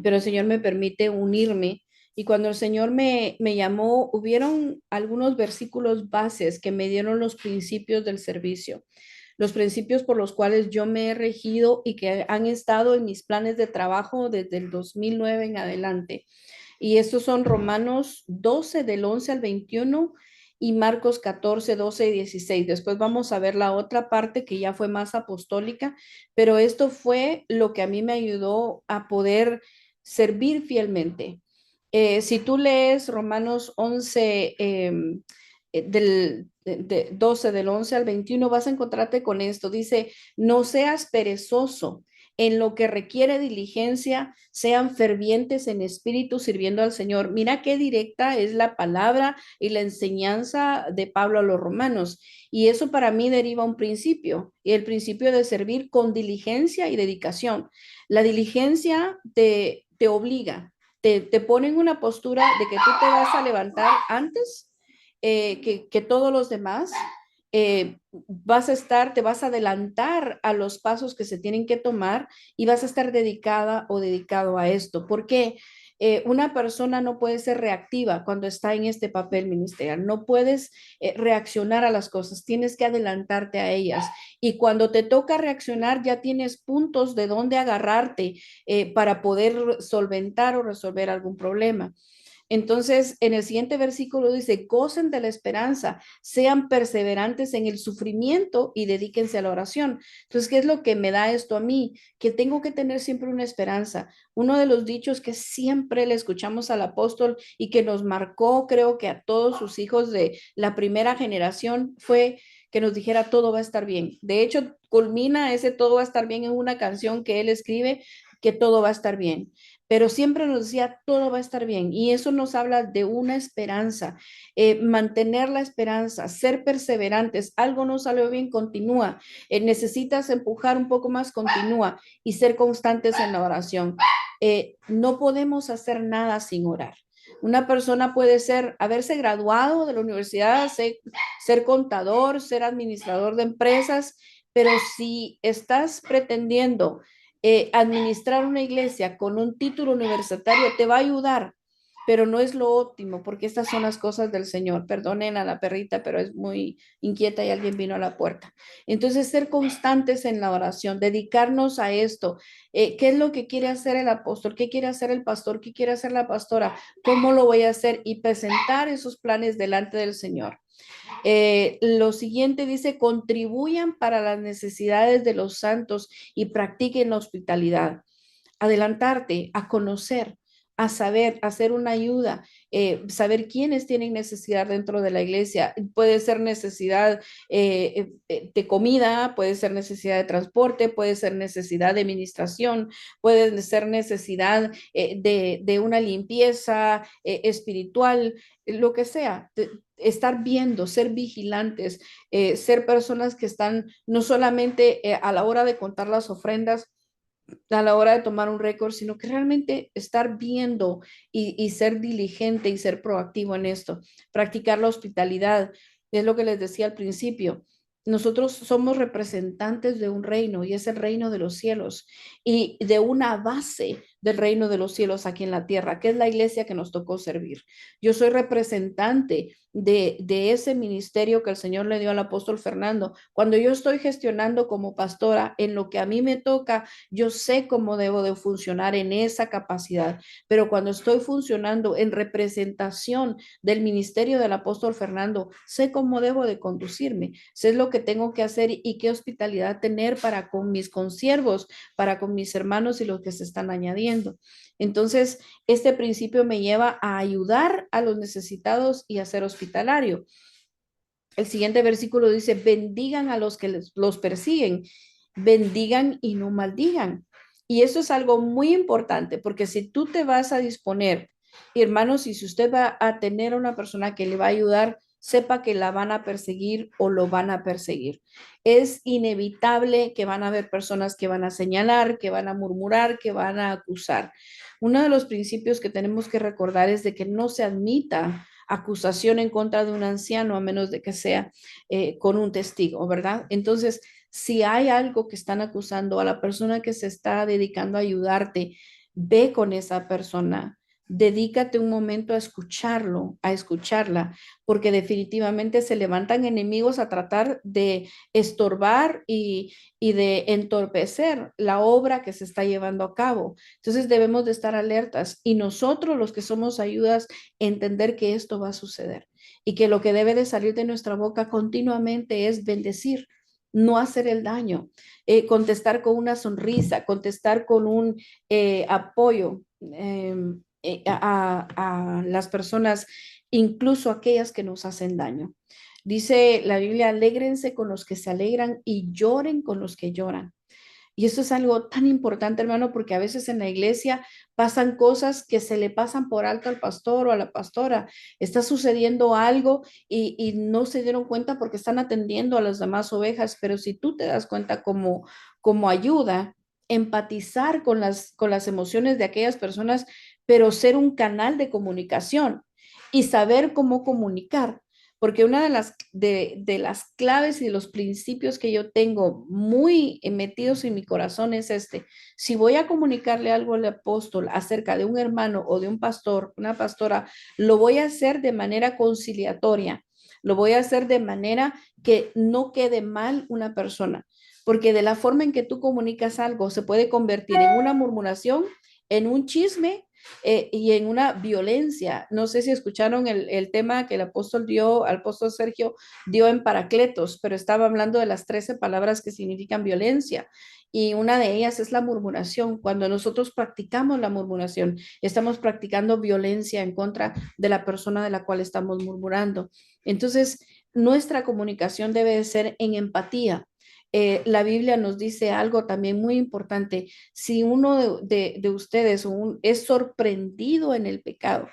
pero el Señor me permite unirme. Y cuando el Señor me llamó, hubieron algunos versículos bases que me dieron los principios del servicio, los principios por los cuales yo me he regido y que han estado en mis planes de trabajo desde el 2009 en adelante. Y estos son Romanos 12 del 11 al 21 y Marcos 14, 12 y 16. Después vamos a ver la otra parte que ya fue más apostólica, pero esto fue lo que a mí me ayudó a poder servir fielmente. Si tú lees Romanos 11, de 12 del 11 al 21, vas a encontrarte con esto. Dice, no seas perezoso en lo que requiere diligencia, sean fervientes en espíritu sirviendo al Señor. Mira qué directa es la palabra y la enseñanza de Pablo a los romanos. Y eso para mí deriva un principio, y el principio de servir con diligencia y dedicación. La diligencia te obliga, te pone en una postura de que tú te vas a levantar antes que todos los demás, vas a estar, te vas a adelantar a los pasos que se tienen que tomar y vas a estar dedicada o dedicado a esto. Porque una persona no puede ser reactiva cuando está en este papel ministerial. No puedes reaccionar a las cosas, tienes que adelantarte a ellas. Y cuando te toca reaccionar, ya tienes puntos de dónde agarrarte para poder solventar o resolver algún problema. Entonces, en el siguiente versículo dice, gocen de la esperanza, sean perseverantes en el sufrimiento y dedíquense a la oración. Entonces, ¿qué es lo que me da esto a mí? Que tengo que tener siempre una esperanza. Uno de los dichos que siempre le escuchamos al apóstol y que nos marcó, creo que a todos sus hijos de la primera generación, fue que nos dijera todo va a estar bien. De hecho, culmina ese todo va a estar bien en una canción que él escribe, que todo va a estar bien, pero siempre nos decía, todo va a estar bien. Y eso nos habla de una esperanza, mantener la esperanza, ser perseverantes. Algo no salió bien, continúa. Necesitas empujar un poco más, continúa y ser constantes en la oración. No podemos hacer nada sin orar. Una persona puede haberse graduado de la universidad, ser contador, ser administrador de empresas, pero si estás pretendiendo administrar una iglesia con un título universitario te va a ayudar, pero no es lo óptimo, porque estas son las cosas del Señor. Perdonen a la perrita, pero es muy inquieta y alguien vino a la puerta. Entonces, ser constantes en la oración, dedicarnos a esto. ¿Qué es lo que quiere hacer el apóstol? ¿Qué quiere hacer el pastor? ¿Qué quiere hacer la pastora? ¿Cómo lo voy a hacer? Y presentar esos planes delante del Señor. Lo siguiente dice, contribuyan para las necesidades de los santos y practiquen la hospitalidad. Adelantarte a conocer, a saber, hacer una ayuda, saber quiénes tienen necesidad dentro de la iglesia. Puede ser necesidad de comida, puede ser necesidad de transporte, puede ser necesidad de administración, puede ser necesidad de una limpieza espiritual, lo que sea. Estar viendo, ser vigilantes, ser personas que están no solamente a la hora de contar las ofrendas, a la hora de tomar un récord, sino que realmente estar viendo y ser diligente y ser proactivo en esto. Practicar la hospitalidad, es lo que les decía al principio. Nosotros somos representantes de un reino y es el reino de los cielos y de una base del reino de los cielos aquí en la tierra, que es la iglesia que nos tocó servir. Yo soy representante de ese ministerio que el Señor le dio al apóstol Fernando. Cuando yo estoy gestionando como pastora en lo que a mí me toca, yo sé cómo debo de funcionar en esa capacidad, pero cuando estoy funcionando en representación del ministerio del apóstol Fernando, sé cómo debo de conducirme, sé lo que tengo que hacer y qué hospitalidad tener para con mis consiervos, para con mis hermanos y los que se están añadiendo. Entonces, este principio me lleva a ayudar a los necesitados y a ser hospitalario. El siguiente versículo dice, bendigan a los que los persiguen, bendigan y no maldigan. Y eso es algo muy importante, porque si tú te vas a disponer, hermanos, y si usted va a tener una persona que le va a ayudar, sepa que la van a perseguir o lo van a perseguir. Es inevitable que van a haber personas que van a señalar, que van a murmurar, que van a acusar. Uno de los principios que tenemos que recordar es de que no se admita acusación en contra de un anciano a menos de que sea con un testigo, ¿verdad? Entonces, si hay algo que están acusando a la persona que se está dedicando a ayudarte, ve con esa persona. Dedícate un momento a escucharlo, a escucharla, porque definitivamente se levantan enemigos a tratar de estorbar y de entorpecer la obra que se está llevando a cabo. Entonces debemos de estar alertas y nosotros los que somos ayudas, entender que esto va a suceder y que lo que debe de salir de nuestra boca continuamente es bendecir, no hacer el daño, contestar con una sonrisa, contestar con un apoyo a las personas, incluso aquellas que nos hacen daño. Dice la Biblia, alégrense con los que se alegran y lloren con los que lloran. Y eso es algo tan importante, hermano, porque a veces en la iglesia pasan cosas que se le pasan por alto al pastor o a la pastora. Está sucediendo algo y no se dieron cuenta porque están atendiendo a las demás ovejas, pero si tú te das cuenta como ayuda, empatizar con las emociones de aquellas personas, pero ser un canal de comunicación y saber cómo comunicar. Porque una de las claves y de los principios que yo tengo muy metidos en mi corazón es este. Si voy a comunicarle algo al apóstol acerca de un hermano o de un pastor, una pastora, lo voy a hacer de manera conciliatoria. Lo voy a hacer de manera que no quede mal una persona. Porque de la forma en que tú comunicas algo se puede convertir en una murmuración, en un chisme y en una violencia. No sé si escucharon el tema que el apóstol dio, al apóstol Sergio dio en Paracletos, pero estaba hablando de las 13 palabras que significan violencia. Y una de ellas es la murmuración. Cuando nosotros practicamos la murmuración, estamos practicando violencia en contra de la persona de la cual estamos murmurando. Entonces, nuestra comunicación debe de ser en empatía. La Biblia nos dice algo también muy importante. Si uno de ustedes es sorprendido en el pecado,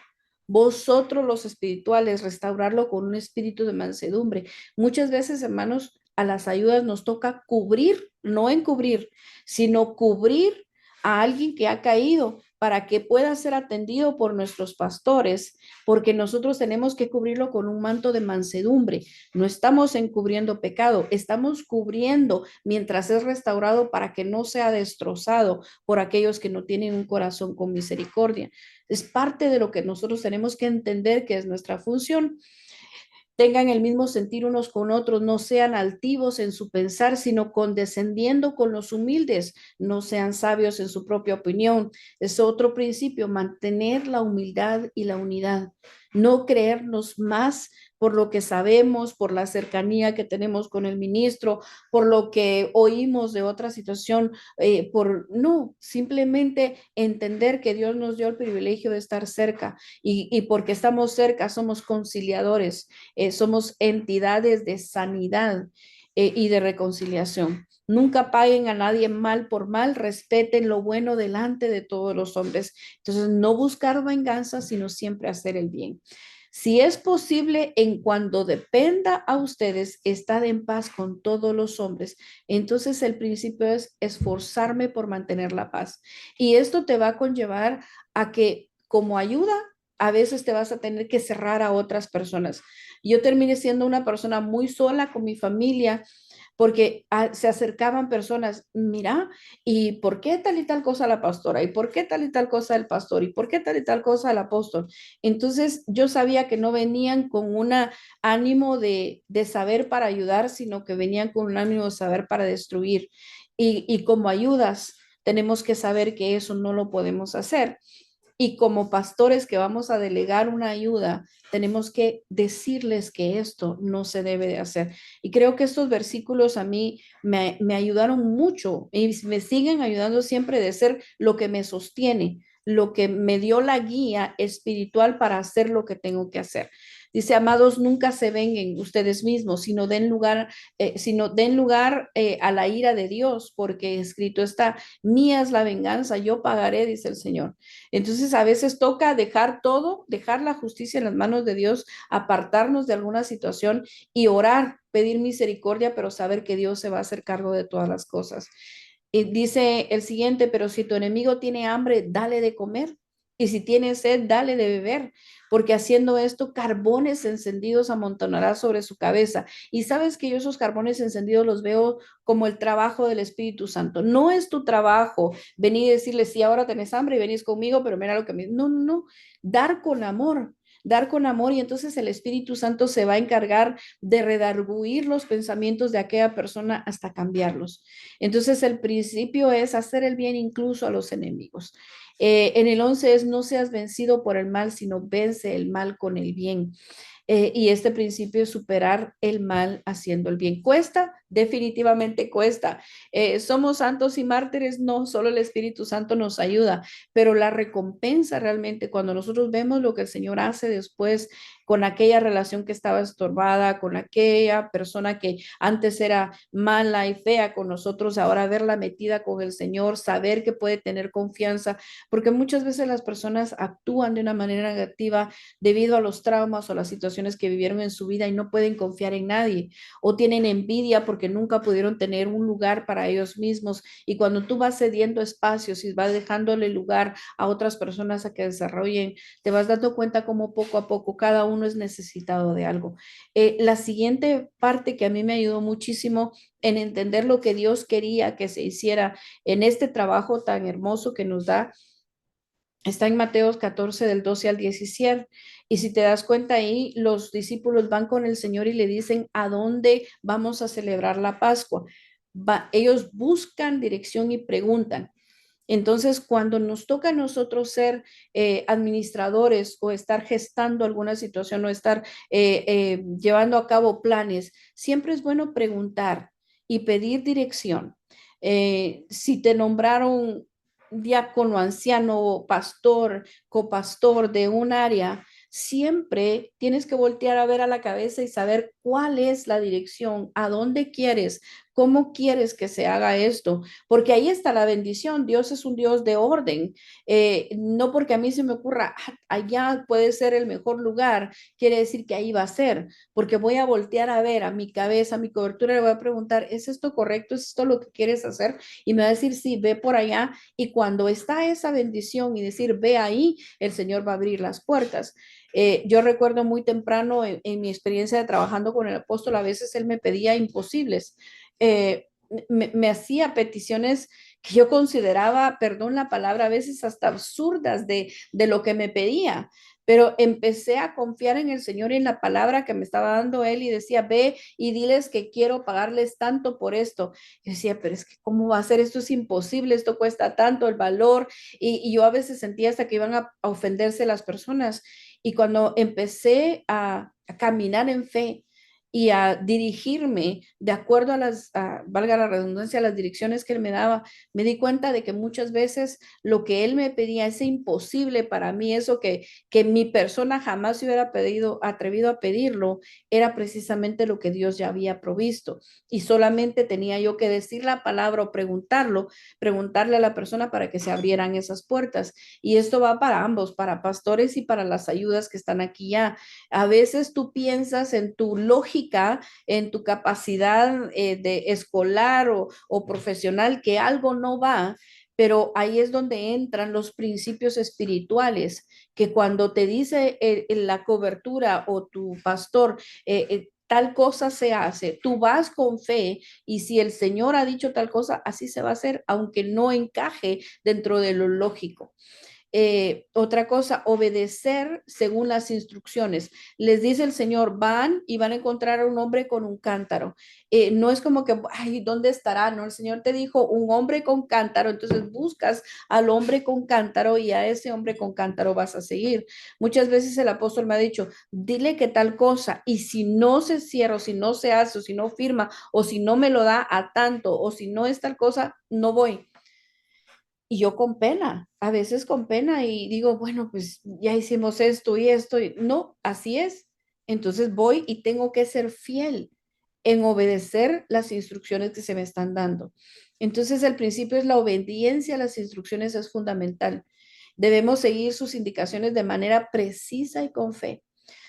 vosotros los espirituales, restaurarlo con un espíritu de mansedumbre. Muchas veces, hermanos, a las ayudas nos toca cubrir, no encubrir, sino cubrir a alguien que ha caído para que pueda ser atendido por nuestros pastores, porque nosotros tenemos que cubrirlo con un manto de mansedumbre. No estamos encubriendo pecado, estamos cubriendo mientras es restaurado para que no sea destrozado por aquellos que no tienen un corazón con misericordia. Es parte de lo que nosotros tenemos que entender que es nuestra función. Tengan el mismo sentir unos con otros, no sean altivos en su pensar, sino condescendiendo con los humildes, no sean sabios en su propia opinión. Es otro principio, mantener la humildad y la unidad, no creernos más por lo que sabemos, por la cercanía que tenemos con el ministro, por lo que oímos de otra situación, no, simplemente entender que Dios nos dio el privilegio de estar cerca y porque estamos cerca somos conciliadores, somos entidades de sanidad y de reconciliación. Nunca paguen a nadie mal por mal, respeten lo bueno delante de todos los hombres. Entonces, no buscar venganza, sino siempre hacer el bien. Si es posible, en cuando dependa a ustedes, estar en paz con todos los hombres. Entonces, el principio es esforzarme por mantener la paz. Y esto te va a conllevar a que como ayuda, a veces te vas a tener que cerrar a otras personas. Yo terminé siendo una persona muy sola con mi familia porque se acercaban personas, mira, ¿y por qué tal y tal cosa la pastora? ¿Y por qué tal y tal cosa el pastor? ¿Y por qué tal y tal cosa el apóstol? Entonces yo sabía que no venían con un ánimo de saber para ayudar, sino que venían con un ánimo de saber para destruir. Y como ayudas, tenemos que saber que eso no lo podemos hacer. Y como pastores que vamos a delegar una ayuda, tenemos que decirles que esto no se debe de hacer. Y creo que estos versículos a mí me ayudaron mucho y me siguen ayudando siempre de ser lo que me sostiene, lo que me dio la guía espiritual para hacer lo que tengo que hacer. Dice, amados, nunca se vengan ustedes mismos, sino den lugar a la ira de Dios, porque escrito está, mía es la venganza, yo pagaré, dice el Señor. Entonces a veces toca dejar todo, dejar la justicia en las manos de Dios, apartarnos de alguna situación y orar, pedir misericordia, pero saber que Dios se va a hacer cargo de todas las cosas. Y dice el siguiente, pero si tu enemigo tiene hambre, dale de comer. Y si tiene sed, dale de beber, porque haciendo esto, carbones encendidos amontonará sobre su cabeza. Y sabes que yo esos carbones encendidos los veo como el trabajo del Espíritu Santo. No es tu trabajo venir y decirle, sí, ahora tenés hambre y venís conmigo, pero mira lo que me... No, no, no, dar con amor y entonces el Espíritu Santo se va a encargar de redarguir los pensamientos de aquella persona hasta cambiarlos. Entonces el principio es hacer el bien incluso a los enemigos. En el 11 es no seas vencido por el mal, sino vence el mal con el bien. Y este principio es superar el mal haciendo el bien. ¿Cuesta? Definitivamente cuesta. ¿Somos santos y mártires? No, solo el Espíritu Santo nos ayuda, pero la recompensa realmente cuando nosotros vemos lo que el Señor hace después con aquella relación que estaba estorbada, con aquella persona que antes era mala y fea con nosotros, ahora verla metida con el Señor, saber que puede tener confianza, porque muchas veces las personas actúan de una manera negativa debido a los traumas o las situaciones que vivieron en su vida y no pueden confiar en nadie o tienen envidia porque nunca pudieron tener un lugar para ellos mismos. Y cuando tú vas cediendo espacios y vas dejándole lugar a otras personas a que desarrollen, te vas dando cuenta cómo poco a poco cada uno es necesitado de algo. La siguiente parte que a mí me ayudó muchísimo en entender lo que Dios quería que se hiciera en este trabajo tan hermoso que nos da está en Mateos 14 del 12 al 17. Y si te das cuenta ahí, los discípulos van con el Señor y le dicen, ¿a dónde vamos a celebrar la Pascua? Ellos buscan dirección y preguntan. Entonces, cuando nos toca a nosotros ser administradores o estar gestando alguna situación o estar llevando a cabo planes, siempre es bueno preguntar y pedir dirección. Si te nombraron diácono, anciano, pastor, copastor de un área, siempre tienes que voltear a ver a la cabeza y saber cuál es la dirección, a dónde quieres, cómo quieres que se haga esto, porque ahí está la bendición. Dios es un Dios de orden. No porque a mí se me ocurra, allá puede ser el mejor lugar, quiere decir que ahí va a ser, porque voy a voltear a ver a mi cabeza, a mi cobertura, le voy a preguntar, ¿es esto correcto? ¿Es esto lo que quieres hacer? Y me va a decir, sí, ve por allá. Y cuando está esa bendición y decir, ve ahí, el Señor va a abrir las puertas. Yo recuerdo muy temprano en mi experiencia de trabajando con el apóstol, a veces él me pedía imposibles. Me hacía peticiones que yo consideraba, perdón la palabra, a veces hasta absurdas de lo que me pedía, pero empecé a confiar en el Señor y en la palabra que me estaba dando Él y decía, ve y diles que quiero pagarles tanto por esto. Yo decía, pero es que ¿cómo va a ser? Esto es imposible, esto cuesta tanto el valor y yo a veces sentía hasta que iban a ofenderse las personas. Y cuando empecé a caminar en fe y a dirigirme de acuerdo a valga la redundancia, a las direcciones que él me daba, me di cuenta de que muchas veces lo que él me pedía es imposible para mí, eso que mi persona jamás se hubiera pedido, atrevido a pedirlo, era precisamente lo que Dios ya había provisto. Y solamente tenía yo que decir la palabra o preguntarle a la persona para que se abrieran esas puertas. Y esto va para ambos, para pastores y para las ayudas que están aquí ya. A veces tú piensas en tu lógica, en tu capacidad de escolar o profesional, que algo no va, pero ahí es donde entran los principios espirituales, que cuando te dice la cobertura o tu pastor, tal cosa se hace, tú vas con fe y si el Señor ha dicho tal cosa, así se va a hacer, aunque no encaje dentro de lo lógico. Otra cosa, obedecer según las instrucciones. Les dice el Señor, van y van a encontrar a un hombre con un cántaro. No es como que, ay, ¿dónde estará? No, el Señor te dijo un hombre con cántaro, entonces buscas al hombre con cántaro y a ese hombre con cántaro vas a seguir. Muchas veces el apóstol me ha dicho, dile que tal cosa, y si no se cierra, o si no se hace, o si no firma, o si no me lo da a tanto, o si no es tal cosa, no voy. Y yo con pena, a veces con pena y digo, bueno, pues ya hicimos esto y esto. Y no, así es. Entonces voy y tengo que ser fiel en obedecer las instrucciones que se me están dando. Entonces el principio es la obediencia a las instrucciones es fundamental. Debemos seguir sus indicaciones de manera precisa y con fe.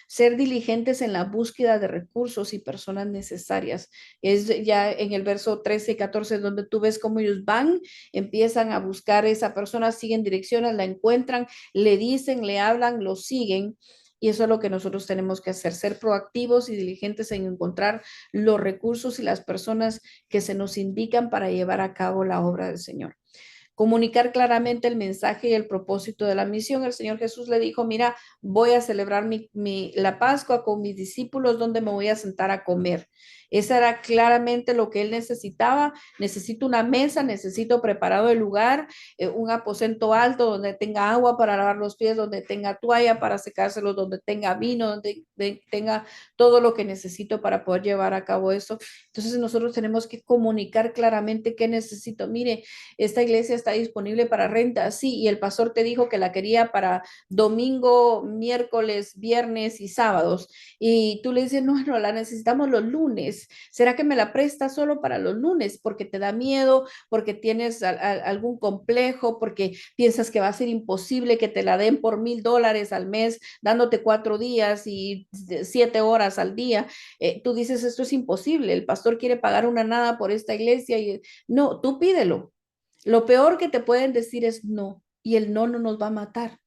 Ser diligentes en la búsqueda de recursos y personas necesarias. Es ya en el verso 13 y 14 donde tú ves cómo ellos van, empiezan a buscar a esa persona, siguen direcciones, la encuentran, le dicen, le hablan, lo siguen. Y eso es lo que nosotros tenemos que hacer, ser proactivos y diligentes en encontrar los recursos y las personas que se nos indican para llevar a cabo la obra del Señor. Comunicar claramente el mensaje y el propósito de la misión. El Señor Jesús le dijo, mira, voy a celebrar la Pascua con mis discípulos, donde me voy a sentar a comer. Esa era claramente lo que él necesitaba. Necesito una mesa, necesito preparado el lugar, un aposento alto donde tenga agua para lavar los pies, donde tenga toalla para secárselos, donde tenga vino, donde tenga todo lo que necesito para poder llevar a cabo eso. Entonces nosotros tenemos que comunicar claramente qué necesito. Mire, esta iglesia está disponible para renta, sí, y el pastor te dijo que la quería para domingo, miércoles, viernes y sábados, y tú le dices, no, no, la necesitamos los lunes. ¿Será que me la prestas solo para los lunes? Porque te da miedo, porque tienes algún complejo, porque piensas que va a ser imposible que te la den por $1,000 al mes, dándote 4 días y 7 horas al día. Tú dices, esto es imposible, el pastor quiere pagar una nada por esta iglesia y no, tú pídelo. Lo peor que te pueden decir es no, y el no no nos va a matar.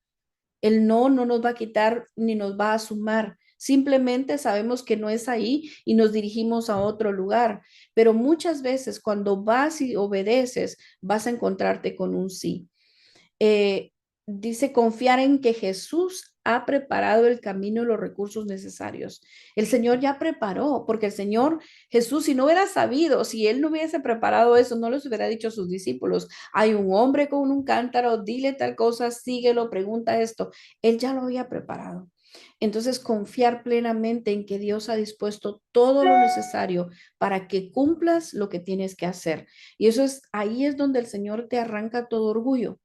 El no no nos va a quitar ni nos va a sumar. Simplemente sabemos que no es ahí y nos dirigimos a otro lugar. Pero muchas veces cuando vas y obedeces, vas a encontrarte con un sí. Dice confiar en que Jesús ha preparado el camino y los recursos necesarios. El Señor ya preparó, porque el Señor Jesús, si no hubiera sabido, si él no hubiese preparado eso, no les hubiera dicho a sus discípulos, hay un hombre con un cántaro, dile tal cosa, síguelo, pregunta esto. Él ya lo había preparado. Entonces, confiar plenamente en que Dios ha dispuesto todo lo necesario para que cumplas lo que tienes que hacer. Y eso es, ahí es donde el Señor te arranca todo orgullo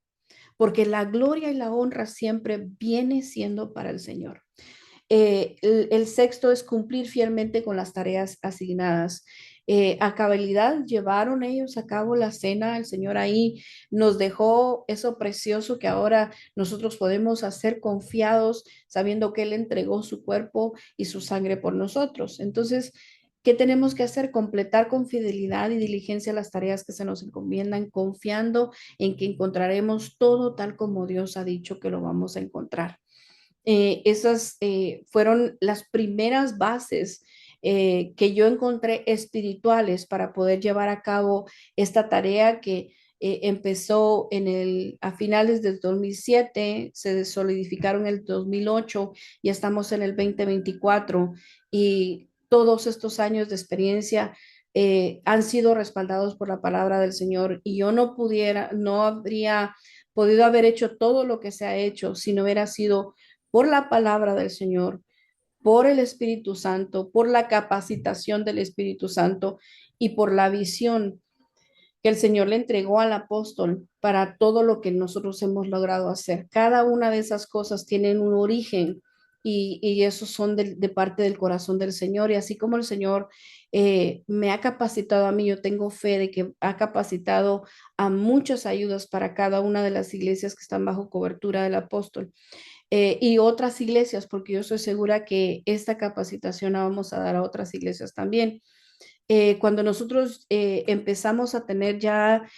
porque la gloria y la honra siempre viene siendo para el Señor. El sexto es cumplir fielmente con las tareas asignadas. A cabalidad llevaron ellos a cabo la cena, el Señor ahí nos dejó eso precioso que ahora nosotros podemos hacer confiados, sabiendo que Él entregó su cuerpo y su sangre por nosotros. Entonces, ¿qué tenemos que hacer? Completar con fidelidad y diligencia las tareas que se nos encomiendan, confiando en que encontraremos todo tal como Dios ha dicho que lo vamos a encontrar. Esas fueron las primeras bases que yo encontré espirituales para poder llevar a cabo esta tarea que empezó a finales del 2007, se solidificaron en el 2008 y estamos en el 2024 y todos estos años de experiencia han sido respaldados por la palabra del Señor y yo no habría podido haber hecho todo lo que se ha hecho si no hubiera sido por la palabra del Señor, por el Espíritu Santo, por la capacitación del Espíritu Santo y por la visión que el Señor le entregó al apóstol para todo lo que nosotros hemos logrado hacer. Cada una de esas cosas tienen un origen y esos son de parte del corazón del Señor. Y así como el Señor me ha capacitado a mí, yo tengo fe de que ha capacitado a muchas ayudas para cada una de las iglesias que están bajo cobertura del apóstol. Y otras iglesias, porque yo estoy segura que esta capacitación la vamos a dar a otras iglesias también. Cuando nosotros empezamos a tener ya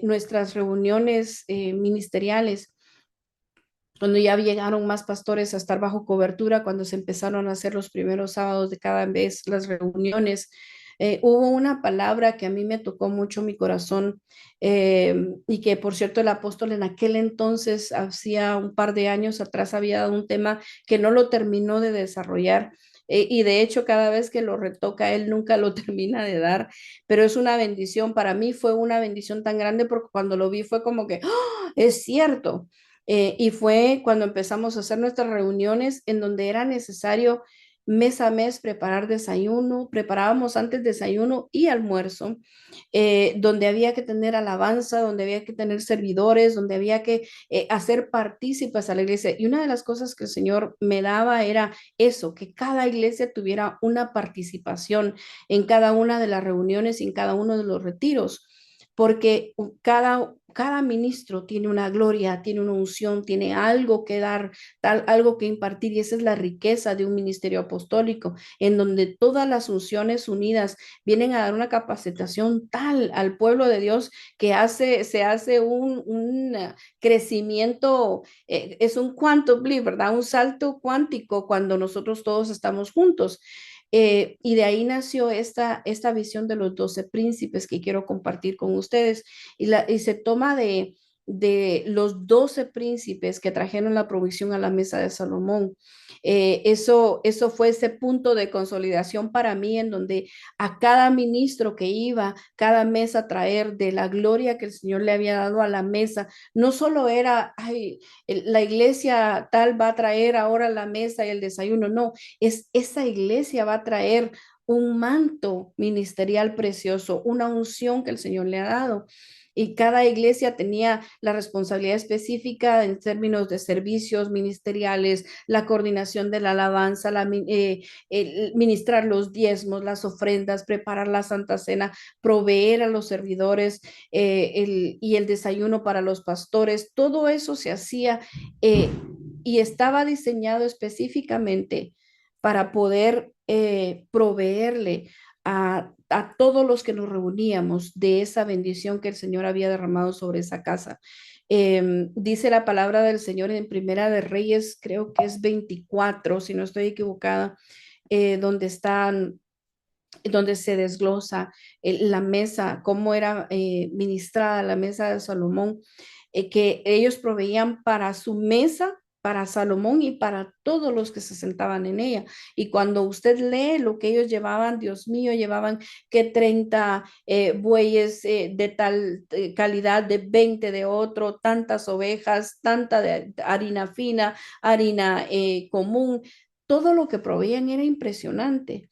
nuestras reuniones ministeriales, cuando ya llegaron más pastores a estar bajo cobertura, cuando se empezaron a hacer los primeros sábados de cada mes las reuniones, hubo una palabra que a mí me tocó mucho mi corazón y que por cierto el apóstol en aquel entonces, hacía un par de años atrás, había dado un tema que no lo terminó de desarrollar. Y de hecho, cada vez que lo retoca, él nunca lo termina de dar, pero es una bendición. Para mí fue una bendición tan grande porque cuando lo vi fue como que, ¡ah! Es cierto. Y fue cuando empezamos a hacer nuestras reuniones en donde era necesario mes a mes preparar desayuno, preparábamos antes desayuno y almuerzo, donde había que tener alabanza, donde había que tener servidores, donde había que hacer partícipes a la iglesia. Y una de las cosas que el Señor me daba era eso, que cada iglesia tuviera una participación en cada una de las reuniones y en cada uno de los retiros porque cada ministro tiene una gloria, tiene una unción, tiene algo que dar, algo que impartir, y esa es la riqueza de un ministerio apostólico, en donde todas las unciones unidas vienen a dar una capacitación tal al pueblo de Dios que se hace un crecimiento, es un quantum leap, ¿verdad? Un salto cuántico cuando nosotros todos estamos juntos. Y de ahí nació esta visión de los 12 príncipes que quiero compartir con ustedes. Y se toma de los 12 príncipes que trajeron la provisión a la mesa de Salomón. Eso fue ese punto de consolidación para mí en donde a cada ministro que iba cada mes a traer de la gloria que el Señor le había dado a la mesa, no solo era, ay, la iglesia tal va a traer ahora la mesa y el desayuno, no, es esa iglesia va a traer un manto ministerial precioso, una unción que el Señor le ha dado. Y cada iglesia tenía la responsabilidad específica en términos de servicios ministeriales, la coordinación de la alabanza, el ministrar los diezmos, las ofrendas, preparar la Santa Cena, proveer a los servidores y el desayuno para los pastores. Todo eso se hacía eh, y estaba diseñado específicamente para poder proveerle a todos los que nos reuníamos de esa bendición que el Señor había derramado sobre esa casa. Dice la palabra del Señor en Primera de Reyes, creo que es 24, si no estoy equivocada, donde están donde se desglosa la mesa, cómo era ministrada la mesa de Salomón, que ellos proveían para su mesa, para Salomón y para todos los que se sentaban en ella. Y cuando usted lee lo que ellos llevaban, Dios mío, llevaban que 30 bueyes de tal calidad, de 20 de otro, tantas ovejas, tanta de harina fina, harina común. Todo lo que proveían era impresionante.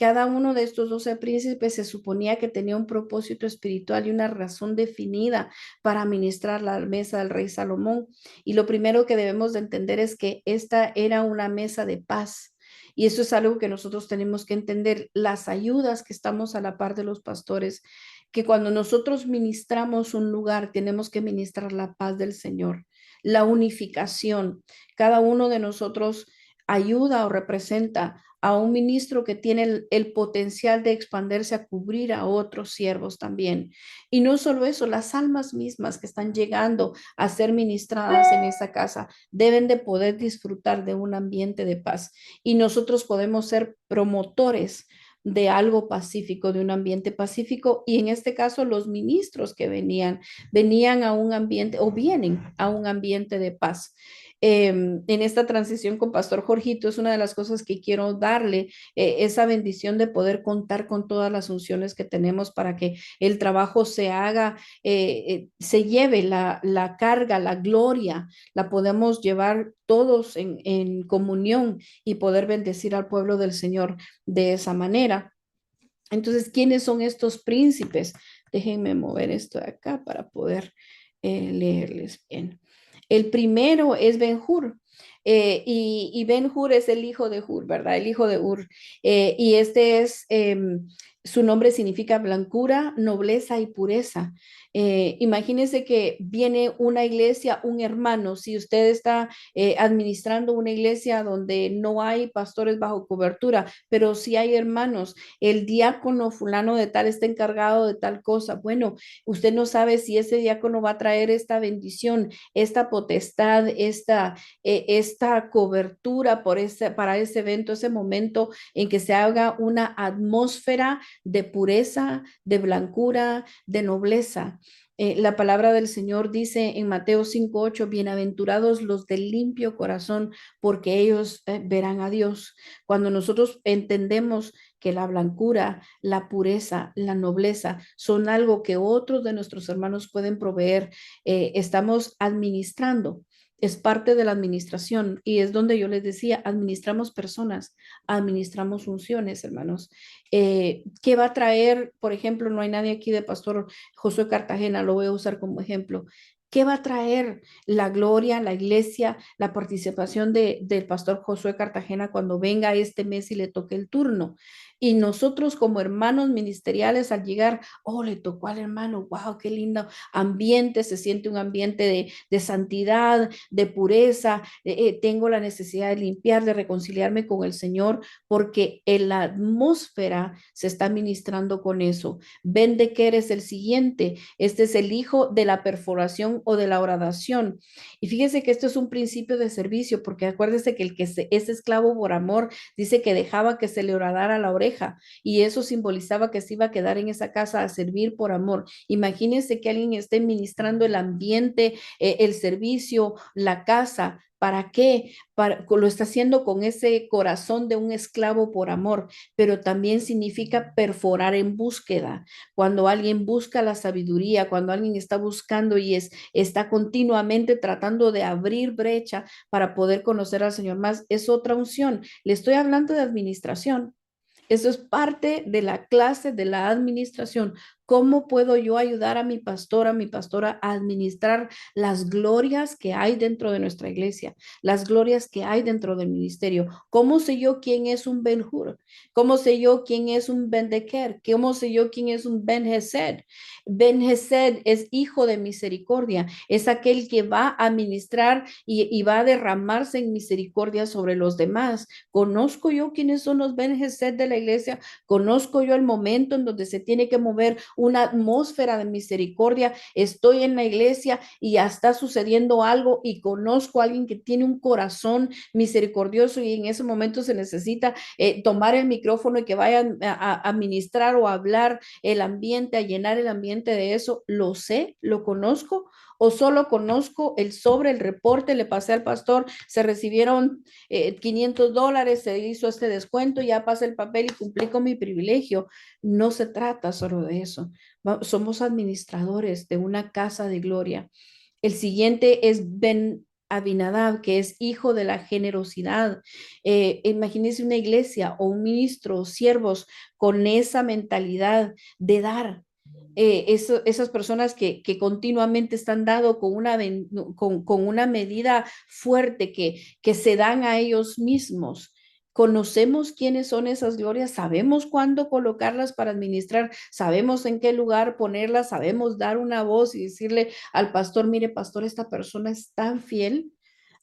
Cada uno de estos 12 príncipes se suponía que tenía un propósito espiritual y una razón definida para administrar la mesa del rey Salomón. Y lo primero que debemos de entender es que esta era una mesa de paz. Y eso es algo que nosotros tenemos que entender, las ayudas que estamos a la par de los pastores, que cuando nosotros ministramos un lugar, tenemos que ministrar la paz del Señor, la unificación. Cada uno de nosotros ayuda o representa a un ministro que tiene el potencial de expandirse a cubrir a otros siervos también. Y no solo eso, las almas mismas que están llegando a ser ministradas en esa casa deben de poder disfrutar de un ambiente de paz. Y nosotros podemos ser promotores de algo pacífico, de un ambiente pacífico. Y en este caso, los ministros que venían a un ambiente o vienen a un ambiente de paz. en esta transición con Pastor Jorgito, es una de las cosas que quiero darle, esa bendición de poder contar con todas las funciones que tenemos para que el trabajo se haga, se lleve la carga, la gloria, la podemos llevar todos en comunión y poder bendecir al pueblo del Señor de esa manera. Entonces, ¿quiénes son estos príncipes? Déjenme mover esto de acá para poder leerles bien. El primero es Ben-Hur. Y Ben-Hur es el hijo de Hur, ¿verdad? El hijo de Ur. Y este es, su nombre significa blancura, nobleza y pureza. Imagínense que viene una iglesia, un hermano, si usted está administrando una iglesia donde no hay pastores bajo cobertura, pero sí hay hermanos, el diácono fulano de tal está encargado de tal cosa. Bueno, usted no sabe si ese diácono va a traer esta bendición, esta potestad, esta cobertura para ese evento, ese momento en que se haga una atmósfera de pureza, de blancura, de nobleza. La palabra del Señor dice en Mateo 5:8, bienaventurados los del limpio corazón, porque ellos verán a Dios. Cuando nosotros entendemos que la blancura, la pureza, la nobleza son algo que otros de nuestros hermanos pueden proveer, estamos administrando. Es parte de la administración y es donde yo les decía, administramos personas, administramos funciones, hermanos. ¿Qué va a traer? Por ejemplo, no hay nadie aquí de Pastor Josué Cartagena, lo voy a usar como ejemplo. ¿Qué va a traer la gloria, la iglesia, la participación del pastor Josué Cartagena cuando venga este mes y le toque el turno? Y nosotros como hermanos ministeriales al llegar, oh, le tocó al hermano, wow, qué lindo ambiente, se siente un ambiente de santidad, de pureza, tengo la necesidad de limpiar, de reconciliarme con el Señor, porque en la atmósfera se está ministrando con eso. Ven de que eres el siguiente, este es el hijo de la perforación o de la oración. Y fíjese que esto es un principio de servicio, porque acuérdese que el que es esclavo por amor, dice que dejaba que se le horadara la oreja y eso simbolizaba que se iba a quedar en esa casa a servir por amor. Imagínense que alguien esté ministrando el ambiente, el servicio, la casa. ¿Para qué? Lo está haciendo con ese corazón de un esclavo por amor, pero también significa perforar en búsqueda. Cuando alguien busca la sabiduría, cuando alguien está buscando y está continuamente tratando de abrir brecha para poder conocer al Señor más, es otra unción. Le estoy hablando de administración. Eso es parte de la clase de la administración. ¿Cómo puedo yo ayudar a mi pastora a administrar las glorias que hay dentro de nuestra iglesia, las glorias que hay dentro del ministerio? ¿Cómo sé yo quién es un Ben-Hur? ¿Cómo sé yo quién es un Ben-Deker? ¿Cómo sé yo quién es un Ben-Hesed? Ben-Hesed es hijo de misericordia, es aquel que va a administrar y va a derramarse en misericordia sobre los demás. ¿Conozco yo quiénes son los Ben Gesed de la iglesia? ¿Conozco yo el momento en donde se tiene que mover una atmósfera de misericordia? Estoy en la iglesia y ya está sucediendo algo y conozco a alguien que tiene un corazón misericordioso y en ese momento se necesita tomar el micrófono y que vayan a ministrar o a hablar el ambiente, a llenar el ambiente de eso. ¿Lo sé? ¿Lo conozco? ¿O solo conozco el sobre, el reporte, le pasé al pastor, se recibieron $500, se hizo este descuento, ya pasé el papel y cumplí con mi privilegio? No se trata solo de eso. Somos administradores de una casa de gloria. El siguiente es Ben Abinadab, que es hijo de la generosidad. Imagínense una iglesia o un ministro o siervos con esa mentalidad de dar, esas personas que continuamente están dando con una medida fuerte que se dan a ellos mismos. Conocemos quiénes son esas glorias, sabemos cuándo colocarlas para administrar, sabemos en qué lugar ponerlas, sabemos dar una voz y decirle al pastor, mire, pastor, esta persona es tan fiel.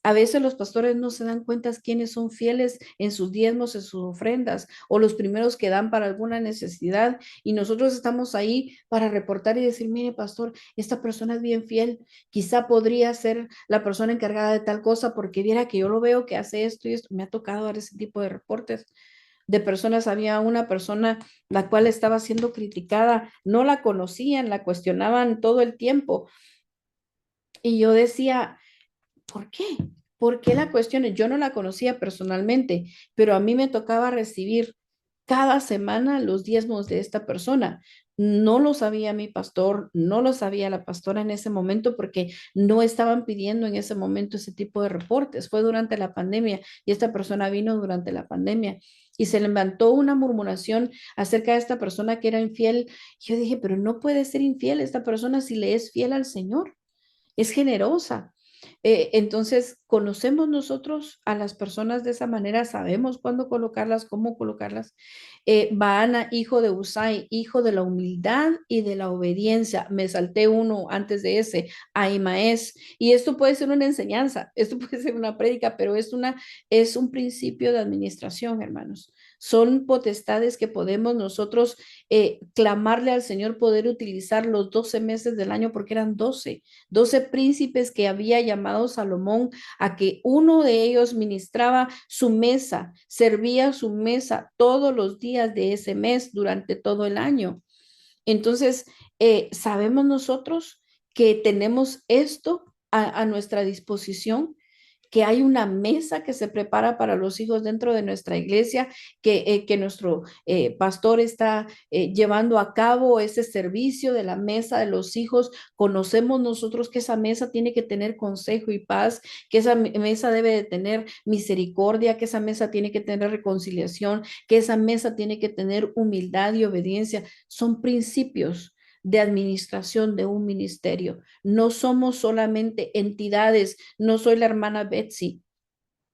A veces los pastores no se dan cuenta quiénes son fieles en sus diezmos, en sus ofrendas, o los primeros que dan para alguna necesidad. Y nosotros estamos ahí para reportar y decir, mire, pastor, esta persona es bien fiel. Quizá podría ser la persona encargada de tal cosa porque viera que yo lo veo que hace esto y esto. Me ha tocado dar ese tipo de reportes de personas. Había una persona la cual estaba siendo criticada, no la conocían, la cuestionaban todo el tiempo. Y yo decía, ¿por qué? ¿Por qué la cuestión? Yo no la conocía personalmente, pero a mí me tocaba recibir cada semana los diezmos de esta persona. No lo sabía mi pastor, no lo sabía la pastora en ese momento porque no estaban pidiendo en ese momento ese tipo de reportes. Fue durante la pandemia y esta persona vino durante la pandemia y se levantó una murmuración acerca de esta persona que era infiel. Yo dije, pero no puede ser infiel esta persona si le es fiel al Señor, es generosa. Entonces, conocemos nosotros a las personas de esa manera, sabemos cuándo colocarlas, cómo colocarlas. Baana, hijo de Usai, hijo de la humildad y de la obediencia. Me salté uno antes de ese, Aimaes. Y esto puede ser una enseñanza, esto puede ser una prédica, pero es un principio de administración, hermanos. Son potestades que podemos nosotros clamarle al Señor poder utilizar los 12 meses del año, porque eran 12 príncipes que había llamado Salomón a que uno de ellos ministraba su mesa, servía su mesa todos los días de ese mes durante todo el año. Entonces, sabemos nosotros que tenemos esto a nuestra disposición, que hay una mesa que se prepara para los hijos dentro de nuestra iglesia, que nuestro pastor está llevando a cabo ese servicio de la mesa de los hijos. Conocemos nosotros que esa mesa tiene que tener consejo y paz, que esa mesa debe de tener misericordia, que esa mesa tiene que tener reconciliación, que esa mesa tiene que tener humildad y obediencia. Son principios de administración de un ministerio. No somos solamente entidades, no soy la hermana Betsy,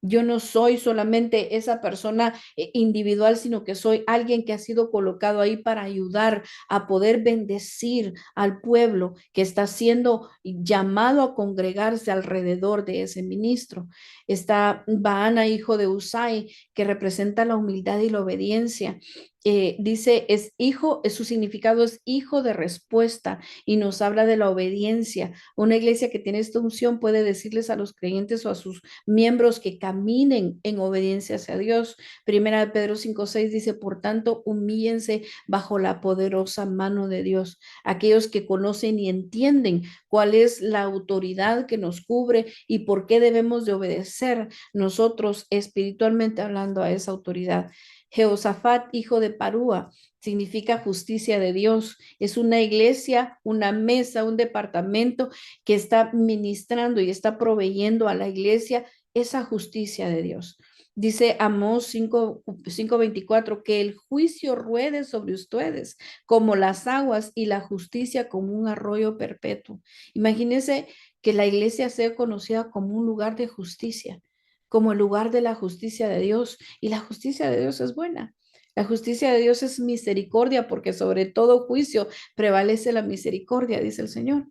yo no soy solamente esa persona individual, sino que soy alguien que ha sido colocado ahí para ayudar a poder bendecir al pueblo que está siendo llamado a congregarse alrededor de ese ministro. Está Baana, hijo de Usai, que representa la humildad y la obediencia. Dice, es hijo, su significado es hijo de respuesta y nos habla de la obediencia. Una iglesia que tiene esta unción puede decirles a los creyentes o a sus miembros que caminen en obediencia hacia Dios. Primera de Pedro 5:6 dice, por tanto, humíllense bajo la poderosa mano de Dios. Aquellos que conocen y entienden cuál es la autoridad que nos cubre y por qué debemos de obedecer nosotros espiritualmente hablando a esa autoridad. Jehosafat, hijo de Parúa, significa justicia de Dios. Es una iglesia, una mesa, un departamento que está ministrando y está proveyendo a la iglesia esa justicia de Dios. Dice Amós 5:24 que el juicio ruede sobre ustedes como las aguas y la justicia como un arroyo perpetuo. Imagínense que la iglesia sea conocida como un lugar de justicia, como el lugar de la justicia de Dios. Y la justicia de Dios es buena. La justicia de Dios es misericordia, porque sobre todo juicio prevalece la misericordia, dice el Señor.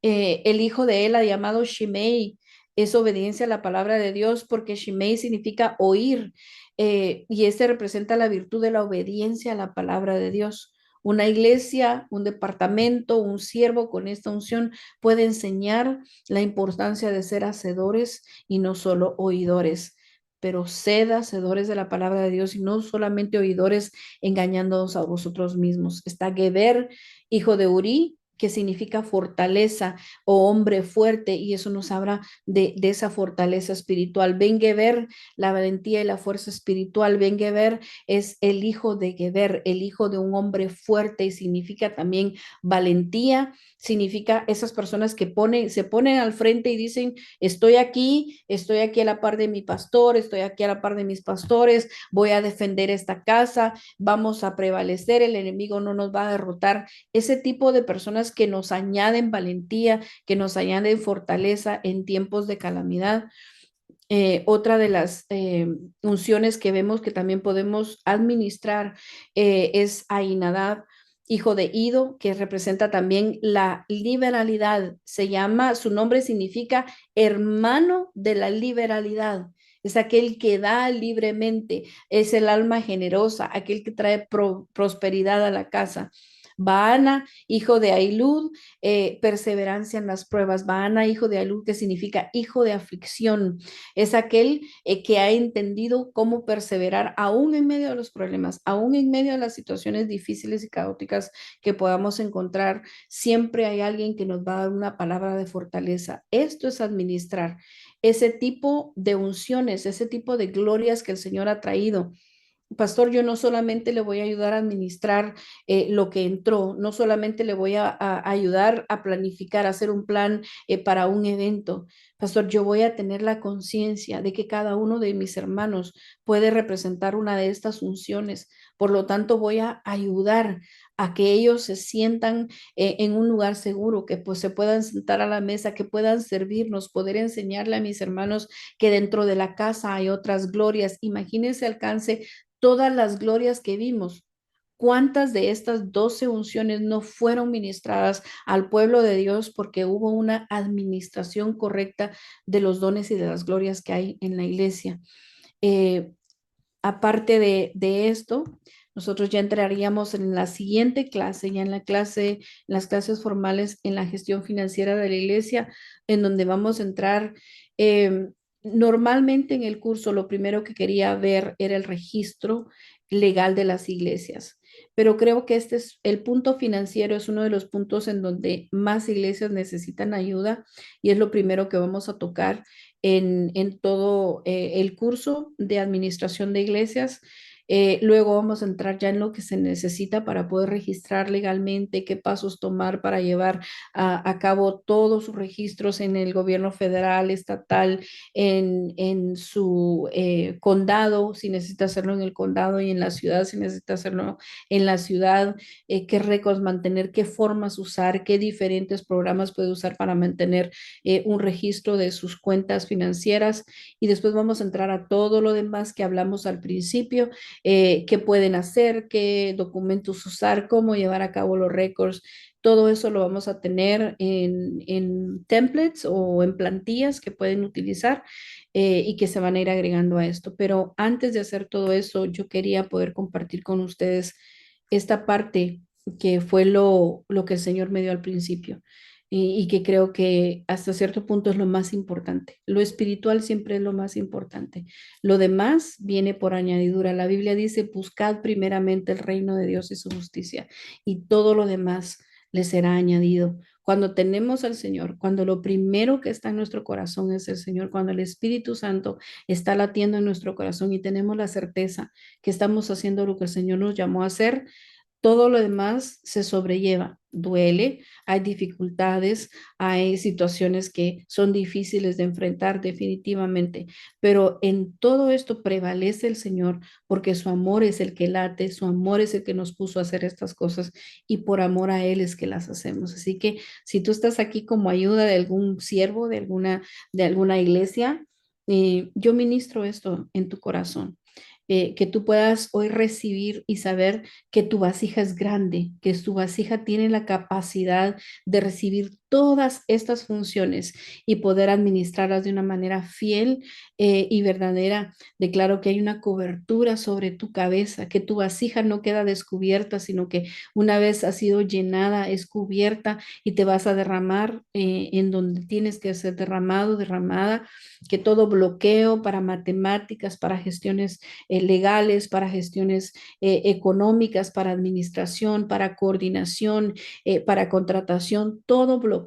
El hijo de Ela, llamado Shimei, es obediencia a la palabra de Dios, porque Shimei significa oír, y este representa la virtud de la obediencia a la palabra de Dios. Una iglesia, un departamento, un siervo con esta unción puede enseñar la importancia de ser hacedores y no solo oidores, pero sed hacedores de la palabra de Dios y no solamente oidores engañándonos a vosotros mismos. Está Geber, hijo de Uri, que significa fortaleza o hombre fuerte, y eso nos habla de esa fortaleza espiritual. Ben Geber, la valentía y la fuerza espiritual. Ben Geber es el hijo de Geber, el hijo de un hombre fuerte, y significa también valentía, significa esas personas que se ponen al frente y dicen, estoy aquí a la par de mi pastor, estoy aquí a la par de mis pastores, voy a defender esta casa, vamos a prevalecer, el enemigo no nos va a derrotar. Ese tipo de personas que nos añaden valentía, que nos añaden fortaleza en tiempos de calamidad. Otra de las unciones que vemos que también podemos administrar es Ainadab, hijo de Ido, que representa también la liberalidad. Su nombre significa hermano de la liberalidad. Es aquel que da libremente, es el alma generosa, aquel que trae prosperidad a la casa. Baana, hijo de Ailud, perseverancia en las pruebas. Baana, hijo de Ailud, que significa hijo de aflicción. Es aquel que ha entendido cómo perseverar aún en medio de los problemas, aún en medio de las situaciones difíciles y caóticas que podamos encontrar. Siempre hay alguien que nos va a dar una palabra de fortaleza. Esto es administrar ese tipo de unciones, ese tipo de glorias que el Señor ha traído. Pastor, yo no solamente le voy a ayudar a administrar lo que entró, no solamente le voy a ayudar a planificar, a hacer un plan para un evento. Pastor, yo voy a tener la conciencia de que cada uno de mis hermanos puede representar una de estas funciones. Por lo tanto, voy a ayudar a que ellos se sientan en un lugar seguro, que pues se puedan sentar a la mesa, que puedan servirnos, poder enseñarle a mis hermanos que dentro de la casa hay otras glorias. Imagínense alcance todas las glorias que vimos. ¿Cuántas de estas 12 unciones no fueron ministradas al pueblo de Dios porque hubo una administración correcta de los dones y de las glorias que hay en la iglesia? Eh, Aparte de esto, nosotros ya entraríamos en la siguiente clase, ya en en las clases formales en la gestión financiera de la iglesia, en donde vamos a entrar. Normalmente en el curso lo primero que quería ver era el registro legal de las iglesias, pero creo que este es el punto financiero, es uno de los puntos en donde más iglesias necesitan ayuda y es lo primero que vamos a tocar en todo el curso de administración de iglesias. Luego vamos a entrar ya en lo que se necesita para poder registrar legalmente, qué pasos tomar para llevar a cabo todos sus registros en el gobierno federal, estatal, en su condado, si necesita hacerlo en el condado y en la ciudad, si necesita hacerlo en la ciudad, qué récords mantener, qué formas usar, qué diferentes programas puede usar para mantener un registro de sus cuentas financieras y después vamos a entrar a todo lo demás que hablamos al principio, qué pueden hacer, qué documentos usar, cómo llevar a cabo los récords. Todo eso lo vamos a tener en templates o en plantillas que pueden utilizar y que se van a ir agregando a esto. Pero antes de hacer todo eso, yo quería poder compartir con ustedes esta parte que fue lo que el Señor me dio al principio y que creo que hasta cierto punto es lo más importante. Lo espiritual siempre es lo más importante. Lo demás viene por añadidura. La Biblia dice, buscad primeramente el reino de Dios y su justicia y todo lo demás le será añadido. Cuando tenemos al Señor, cuando lo primero que está en nuestro corazón es el Señor, cuando el Espíritu Santo está latiendo en nuestro corazón y tenemos la certeza que estamos haciendo lo que el Señor nos llamó a hacer, todo lo demás se sobrelleva, duele, hay dificultades, hay situaciones que son difíciles de enfrentar definitivamente, pero en todo esto prevalece el Señor porque su amor es el que late, su amor es el que nos puso a hacer estas cosas y por amor a Él es que las hacemos. Así que si tú estás aquí como ayuda de algún siervo, de alguna iglesia, yo ministro esto en tu corazón, que tú puedas hoy recibir y saber que tu vasija es grande, que tu vasija tiene la capacidad de recibir todas estas funciones y poder administrarlas de una manera fiel y verdadera. Declaro que hay una cobertura sobre tu cabeza, que tu vasija no queda descubierta, sino que una vez ha sido llenada, es cubierta y te vas a derramar en donde tienes que ser derramado, derramada, que todo bloqueo para matemáticas, para gestiones legales, para gestiones económicas, para administración, para coordinación, para contratación, todo bloqueo,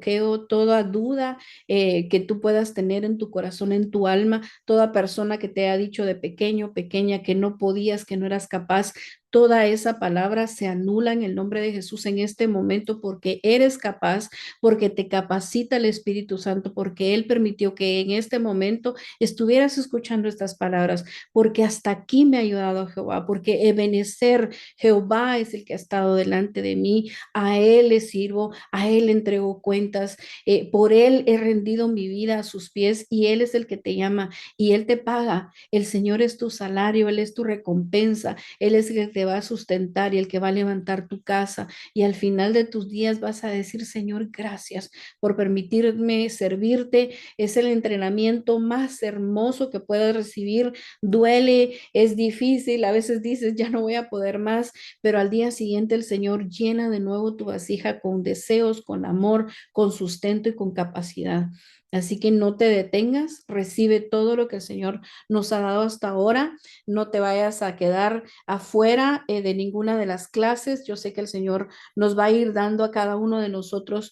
toda duda que tú puedas tener en tu corazón, en tu alma, toda persona que te ha dicho de pequeño, pequeña, que no podías, que no eras capaz, toda esa palabra se anula en el nombre de Jesús en este momento porque eres capaz, porque te capacita el Espíritu Santo, porque Él permitió que en este momento estuvieras escuchando estas palabras, porque hasta aquí me ha ayudado Jehová, porque Ebenezer, Jehová es el que ha estado delante de mí, a Él le sirvo, a Él le entrego cuentas, por Él he rendido mi vida a sus pies y Él es el que te llama y Él te paga. El Señor es tu salario, Él es tu recompensa, Él es el que te va a sustentar y el que va a levantar tu casa. Y al final de tus días vas a decir, Señor, gracias por permitirme servirte. Es el entrenamiento más hermoso que puedas recibir. Duele, es difícil, a veces dices, ya no voy a poder más, pero al día siguiente el Señor llena de nuevo tu vasija con deseos, con amor, con sustento y con capacidad. Así que no te detengas, recibe todo lo que el Señor nos ha dado hasta ahora. No te vayas a quedar afuera de ninguna de las clases. Yo sé que el Señor nos va a ir dando a cada uno de nosotros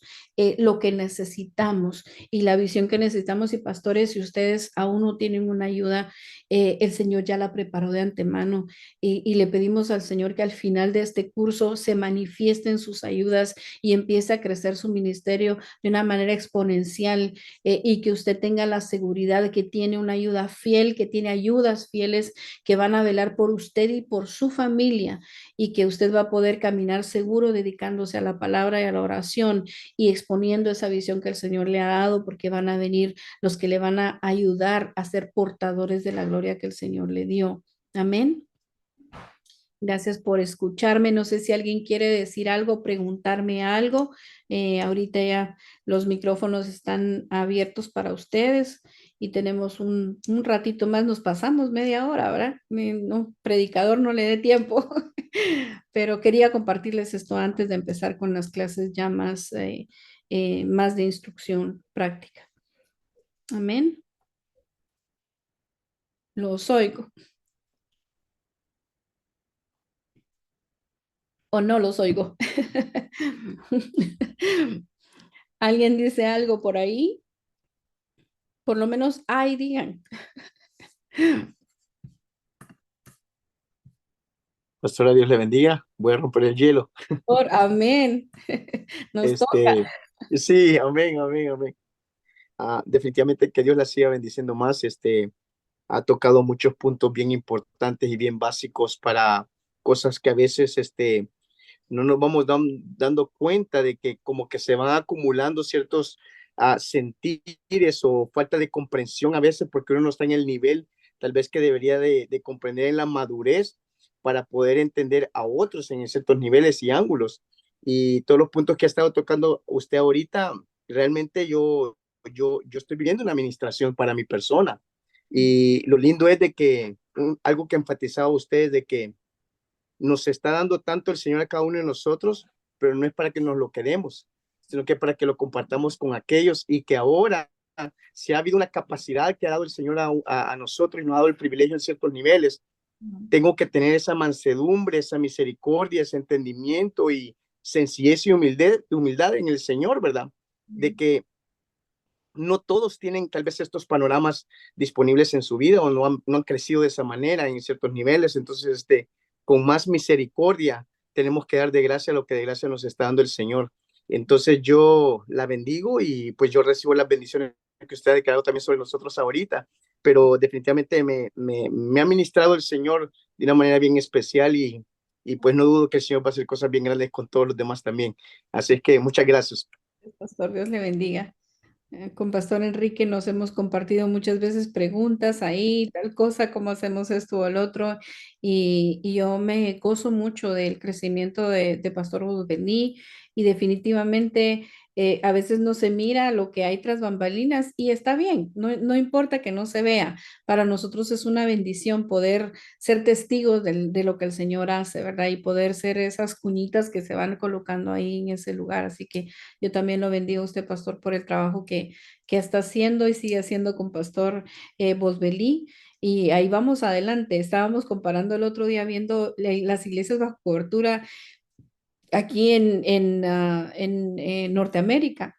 lo que necesitamos y la visión que necesitamos. Y pastores, si ustedes aún no tienen una ayuda, el Señor ya la preparó de antemano y le pedimos al Señor que al final de este curso se manifiesten sus ayudas y empiece a crecer su ministerio de una manera exponencial, y que usted tenga la seguridad de que tiene una ayuda fiel, que tiene ayudas fieles que van a velar por usted y por su familia, y que usted va a poder caminar seguro dedicándose a la palabra y a la oración y exponiendo esa visión que el Señor le ha dado, porque van a venir los que le van a ayudar a ser portadores de la gloria que el Señor le dio. Amén. Gracias por escucharme. No sé si alguien quiere decir algo, preguntarme algo. Ahorita ya los micrófonos están abiertos para ustedes y tenemos un ratito más. Nos pasamos media hora, ¿verdad? No, predicador no le dé tiempo, pero quería compartirles esto antes de empezar con las clases ya más, más de instrucción práctica. Amén. Los oigo o no los oigo. ¿Alguien dice algo por ahí? Por lo menos, ay, digan. Pastora, Dios le bendiga. Voy a romper el hielo. Amén. Nos toca. Este, sí, amén, amén, amén. Definitivamente que Dios la siga bendiciendo más. Ha tocado muchos puntos bien importantes y bien básicos para cosas que a veces, no nos vamos dando cuenta de que como que se van acumulando ciertos sentires o falta de comprensión a veces porque uno no está en el nivel tal vez que debería de comprender en la madurez para poder entender a otros en ciertos niveles y ángulos. Y todos los puntos que ha estado tocando usted ahorita, realmente yo estoy viviendo una administración para mi persona. Y lo lindo es de que algo que enfatizaba usted es de que nos está dando tanto el Señor a cada uno de nosotros, pero no es para que nos lo quedemos, sino que para que lo compartamos con aquellos y que ahora, si ha habido una capacidad que ha dado el Señor a nosotros y nos ha dado el privilegio en ciertos niveles, tengo que tener esa mansedumbre, esa misericordia, ese entendimiento y sencillez y humildad en el Señor, ¿verdad? De que no todos tienen tal vez estos panoramas disponibles en su vida o no han crecido de esa manera en ciertos niveles. Entonces, con más misericordia tenemos que dar de gracia lo que de gracia nos está dando el Señor. Entonces yo la bendigo y pues yo recibo las bendiciones que usted ha declarado también sobre nosotros ahorita, pero definitivamente me ha ministrado el Señor de una manera bien especial y pues no dudo que el Señor va a hacer cosas bien grandes con todos los demás también. Así es que muchas gracias. Pastor, Dios le bendiga. Con Pastor Enrique nos hemos compartido muchas veces preguntas ahí, tal cosa, cómo hacemos esto o el otro, y yo me gozo mucho del crecimiento de Pastor Bení, y definitivamente a veces no se mira lo que hay tras bambalinas y está bien, no importa que no se vea, para nosotros es una bendición poder ser testigos de lo que el Señor hace, ¿verdad? Y poder ser esas cuñitas que se van colocando ahí en ese lugar, así que yo también lo bendigo a usted, pastor, por el trabajo que está haciendo y sigue haciendo con Pastor Bosbelí. Y ahí vamos adelante. Estábamos comparando el otro día viendo las iglesias bajo cobertura aquí en Norteamérica,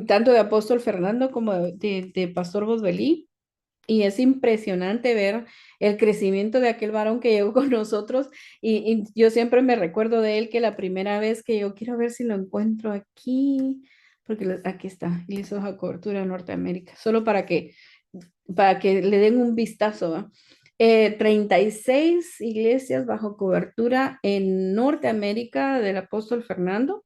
tanto de Apóstol Fernando como de Pastor Bosbelí. Y es impresionante ver el crecimiento de aquel varón que llegó con nosotros. Y yo siempre me recuerdo de él que la primera vez que yo quiero ver si lo encuentro aquí, porque aquí está, hizo esa cobertura en Norteamérica, solo para que le den un vistazo, ¿va? 36 iglesias bajo cobertura en Norteamérica del apóstol Fernando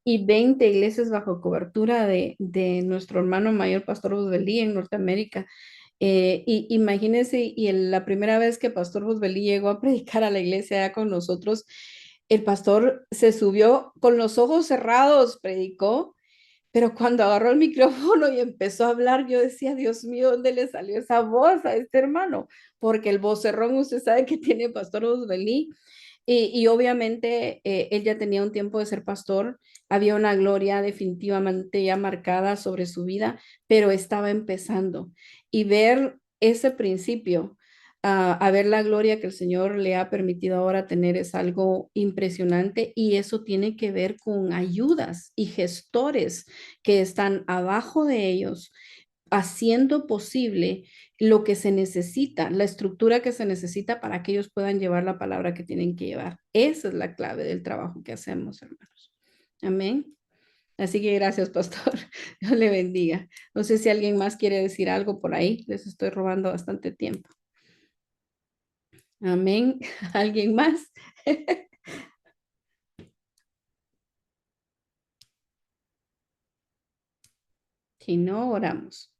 y 20 iglesias bajo cobertura de nuestro hermano mayor pastor Udelí en Norteamérica. Y imagínense, la primera vez que Pastor Josbelí llegó a predicar a la iglesia allá con nosotros, el pastor se subió con los ojos cerrados, predicó, pero cuando agarró el micrófono y empezó a hablar, yo decía, Dios mío, ¿dónde le salió esa voz a este hermano? Porque el vocerrón, usted sabe que tiene Pastor Josbelí, y obviamente él ya tenía un tiempo de ser pastor, había una gloria definitivamente ya marcada sobre su vida, pero estaba empezando. Y ver ese principio, a ver la gloria que el Señor le ha permitido ahora tener es algo impresionante, y eso tiene que ver con ayudas y gestores que están abajo de ellos haciendo posible lo que se necesita, la estructura que se necesita para que ellos puedan llevar la palabra que tienen que llevar. Esa es la clave del trabajo que hacemos, hermanos. Amén. Así que gracias, pastor. Dios le bendiga. No sé si alguien más quiere decir algo por ahí. Les estoy robando bastante tiempo. Amén. ¿Alguien más? Si no, oramos.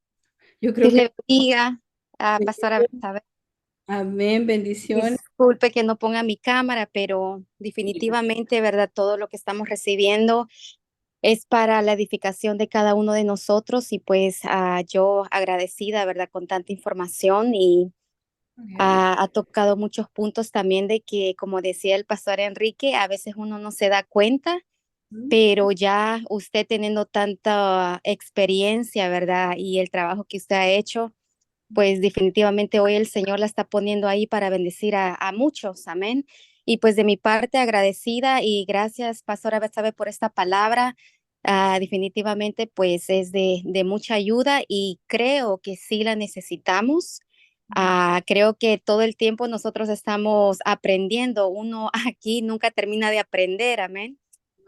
Yo creo Dios que... le bendiga a Pastora Betsabe. Amén. Bendición. Disculpe que no ponga mi cámara, pero definitivamente, ¿verdad? Todo lo que estamos recibiendo es para la edificación de cada uno de nosotros y pues yo agradecida, ¿verdad? Con tanta información y ha tocado muchos puntos también de que, como decía el pastor Enrique, a veces uno no se da cuenta, pero ya usted teniendo tanta experiencia, ¿verdad? Y el trabajo que usted ha hecho, pues definitivamente hoy el Señor la está poniendo ahí para bendecir a muchos, amén. Y pues de mi parte agradecida y gracias, Pastora Betsabe, por esta palabra. Definitivamente pues es de mucha ayuda y creo que sí la necesitamos. Creo que todo el tiempo nosotros estamos aprendiendo. Uno aquí nunca termina de aprender, amén.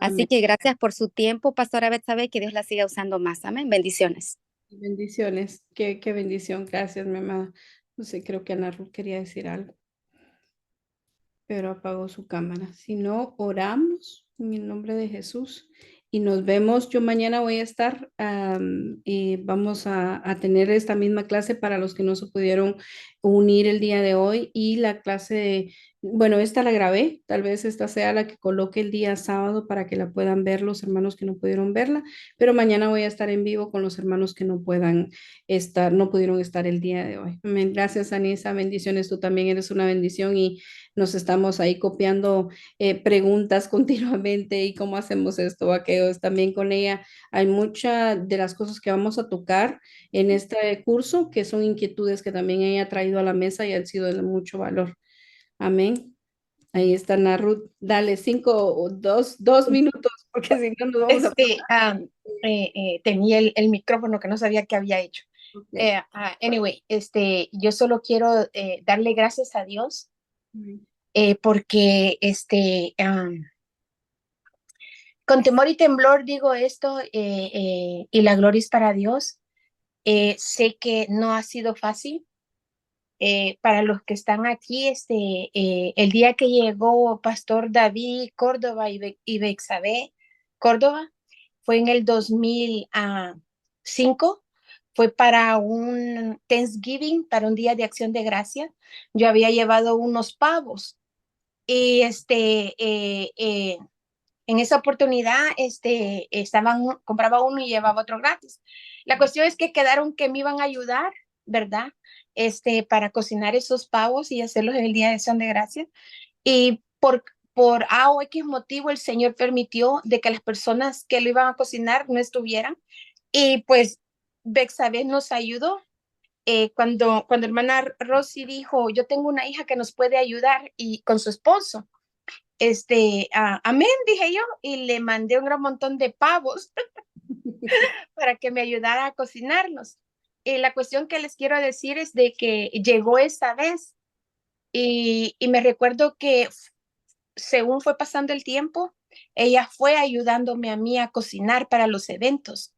Así Amén. que gracias por su tiempo, Pastora Betsabe, que Dios la siga usando más, amén. Bendiciones. Bendiciones. Qué bendición. Gracias, mi amada. No sé, creo que Ana Ruth quería decir algo, pero apagó su cámara. Si no, oramos en el nombre de Jesús y nos vemos. Yo mañana voy a estar y vamos a tener esta misma clase para los que no se pudieron unir el día de hoy, y la clase bueno, esta la grabé, tal vez esta sea la que coloque el día sábado para que la puedan ver los hermanos que no pudieron verla, pero mañana voy a estar en vivo con los hermanos que no puedan estar, no pudieron estar el día de hoy. Amén. Gracias, Anisa. Bendiciones. Tú también eres una bendición y nos estamos ahí copiando preguntas continuamente y cómo hacemos esto o aquello. También con ella hay muchas de las cosas que vamos a tocar en este curso que son inquietudes que también ella ha traído a la mesa y han sido de mucho valor. Amén. Ahí está Narut. Dale, 2 minutos, porque si no nos vamos a... Tenía el micrófono que no sabía que había hecho. Okay. Anyway, yo solo quiero darle gracias a Dios porque con temor y temblor digo esto, y la gloria es para Dios. Sé que no ha sido fácil para los que están aquí. El día que llegó Pastor David Córdoba y Bexabé Córdoba fue en el 2005. Fue para un Thanksgiving, para un día de acción de gracia. Yo había llevado unos pavos y en esa oportunidad compraba uno y llevaba otro gratis. La cuestión es que quedaron que me iban a ayudar, ¿verdad? Para cocinar esos pavos y hacerlos en el Día de Acción de Gracias. Y por A o X motivo, el Señor permitió de que las personas que lo iban a cocinar no estuvieran. Y pues Bexabé nos ayudó. Cuando hermana Rosy dijo, yo tengo una hija que nos puede ayudar y con su esposo. Amén, dije yo, y le mandé un gran montón de pavos para que me ayudara a cocinarlos. Y la cuestión que les quiero decir es de que llegó esta vez y me recuerdo que según fue pasando el tiempo, ella fue ayudándome a mí a cocinar para los eventos.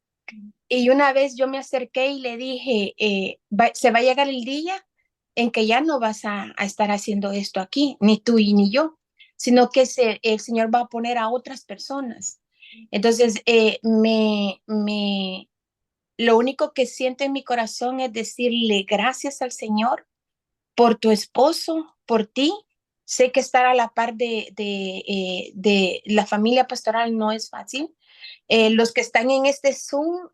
Y una vez yo me acerqué y le dije, se va a llegar el día en que ya no vas a estar haciendo esto aquí, ni tú y ni yo, sino que el Señor va a poner a otras personas. Entonces, Lo único que siento en mi corazón es decirle gracias al Señor por tu esposo, por ti. Sé que estar a la par de la familia pastoral no es fácil. Los que están en este Zoom,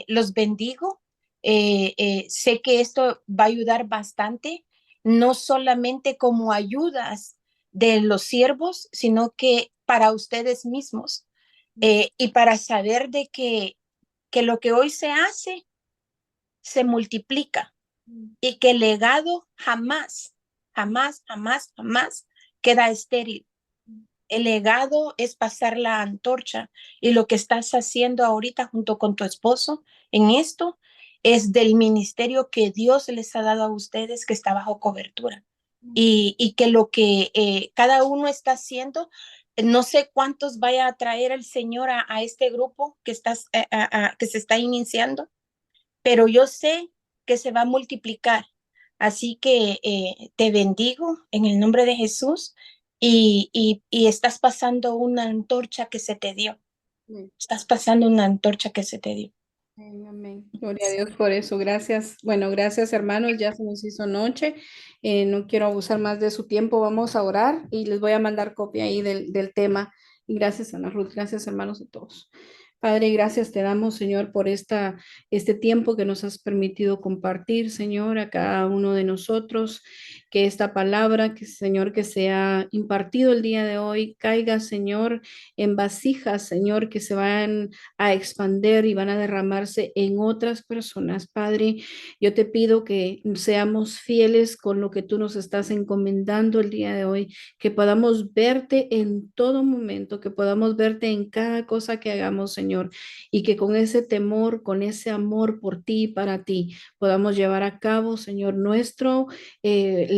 los bendigo. Sé que esto va a ayudar bastante, no solamente como ayudas de los siervos, sino que para ustedes mismos, y para saber de que lo que hoy se hace se multiplica y que el legado jamás, jamás, jamás, jamás queda estéril. El legado es pasar la antorcha, y lo que estás haciendo ahorita junto con tu esposo en esto es del ministerio que Dios les ha dado a ustedes, que está bajo cobertura, y que lo que cada uno está haciendo, no sé cuántos vaya a traer el Señor a este grupo que, que se está iniciando, pero yo sé que se va a multiplicar. Así que te bendigo en el nombre de Jesús, y estás pasando una antorcha que se te dio. Estás pasando una antorcha que se te dio. Amén, amén. Gloria a Dios por eso. Gracias. Bueno, gracias hermanos. Ya se nos hizo noche. No quiero abusar más de su tiempo. Vamos a orar y les voy a mandar copia ahí del tema. Y gracias, Ana Ruth. Gracias, hermanos, a todos. Padre, gracias te damos, Señor, por este tiempo que nos has permitido compartir, Señor, a cada uno de nosotros. Que esta palabra, que Señor, que se ha impartido el día de hoy, caiga, Señor, en vasijas, Señor, que se van a expandir y van a derramarse en otras personas. Padre, yo te pido que seamos fieles con lo que tú nos estás encomendando el día de hoy, que podamos verte en todo momento, que podamos verte en cada cosa que hagamos, Señor, y que con ese temor, con ese amor por ti y para ti, podamos llevar a cabo, Señor, nuestro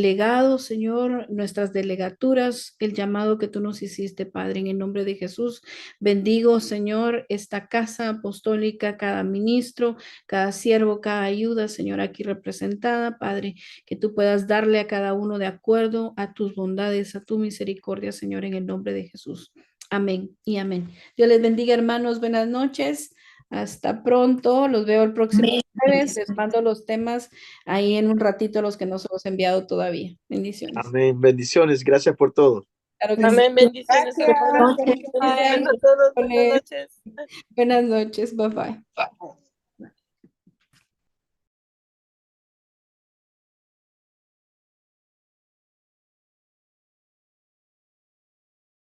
legado, Señor, nuestras delegaturas, el llamado que tú nos hiciste, Padre, en el nombre de Jesús. Bendigo, Señor, esta casa apostólica, cada ministro, cada siervo, cada ayuda, Señor, aquí representada, Padre, que tú puedas darle a cada uno de acuerdo a tus bondades, a tu misericordia, Señor, en el nombre de Jesús. Amén y amén. Dios les bendiga, hermanos. Buenas noches. Hasta pronto. Los veo el próximo jueves. Les mando los temas ahí en un ratito, los que no se los he enviado todavía. Bendiciones. Amén. Bendiciones. Gracias por todo. Claro que sí. Amén, bendiciones, Gracias. hermanos. Noche. Bendiciones a todos. Buenas noches. Buenas noches. Bye bye.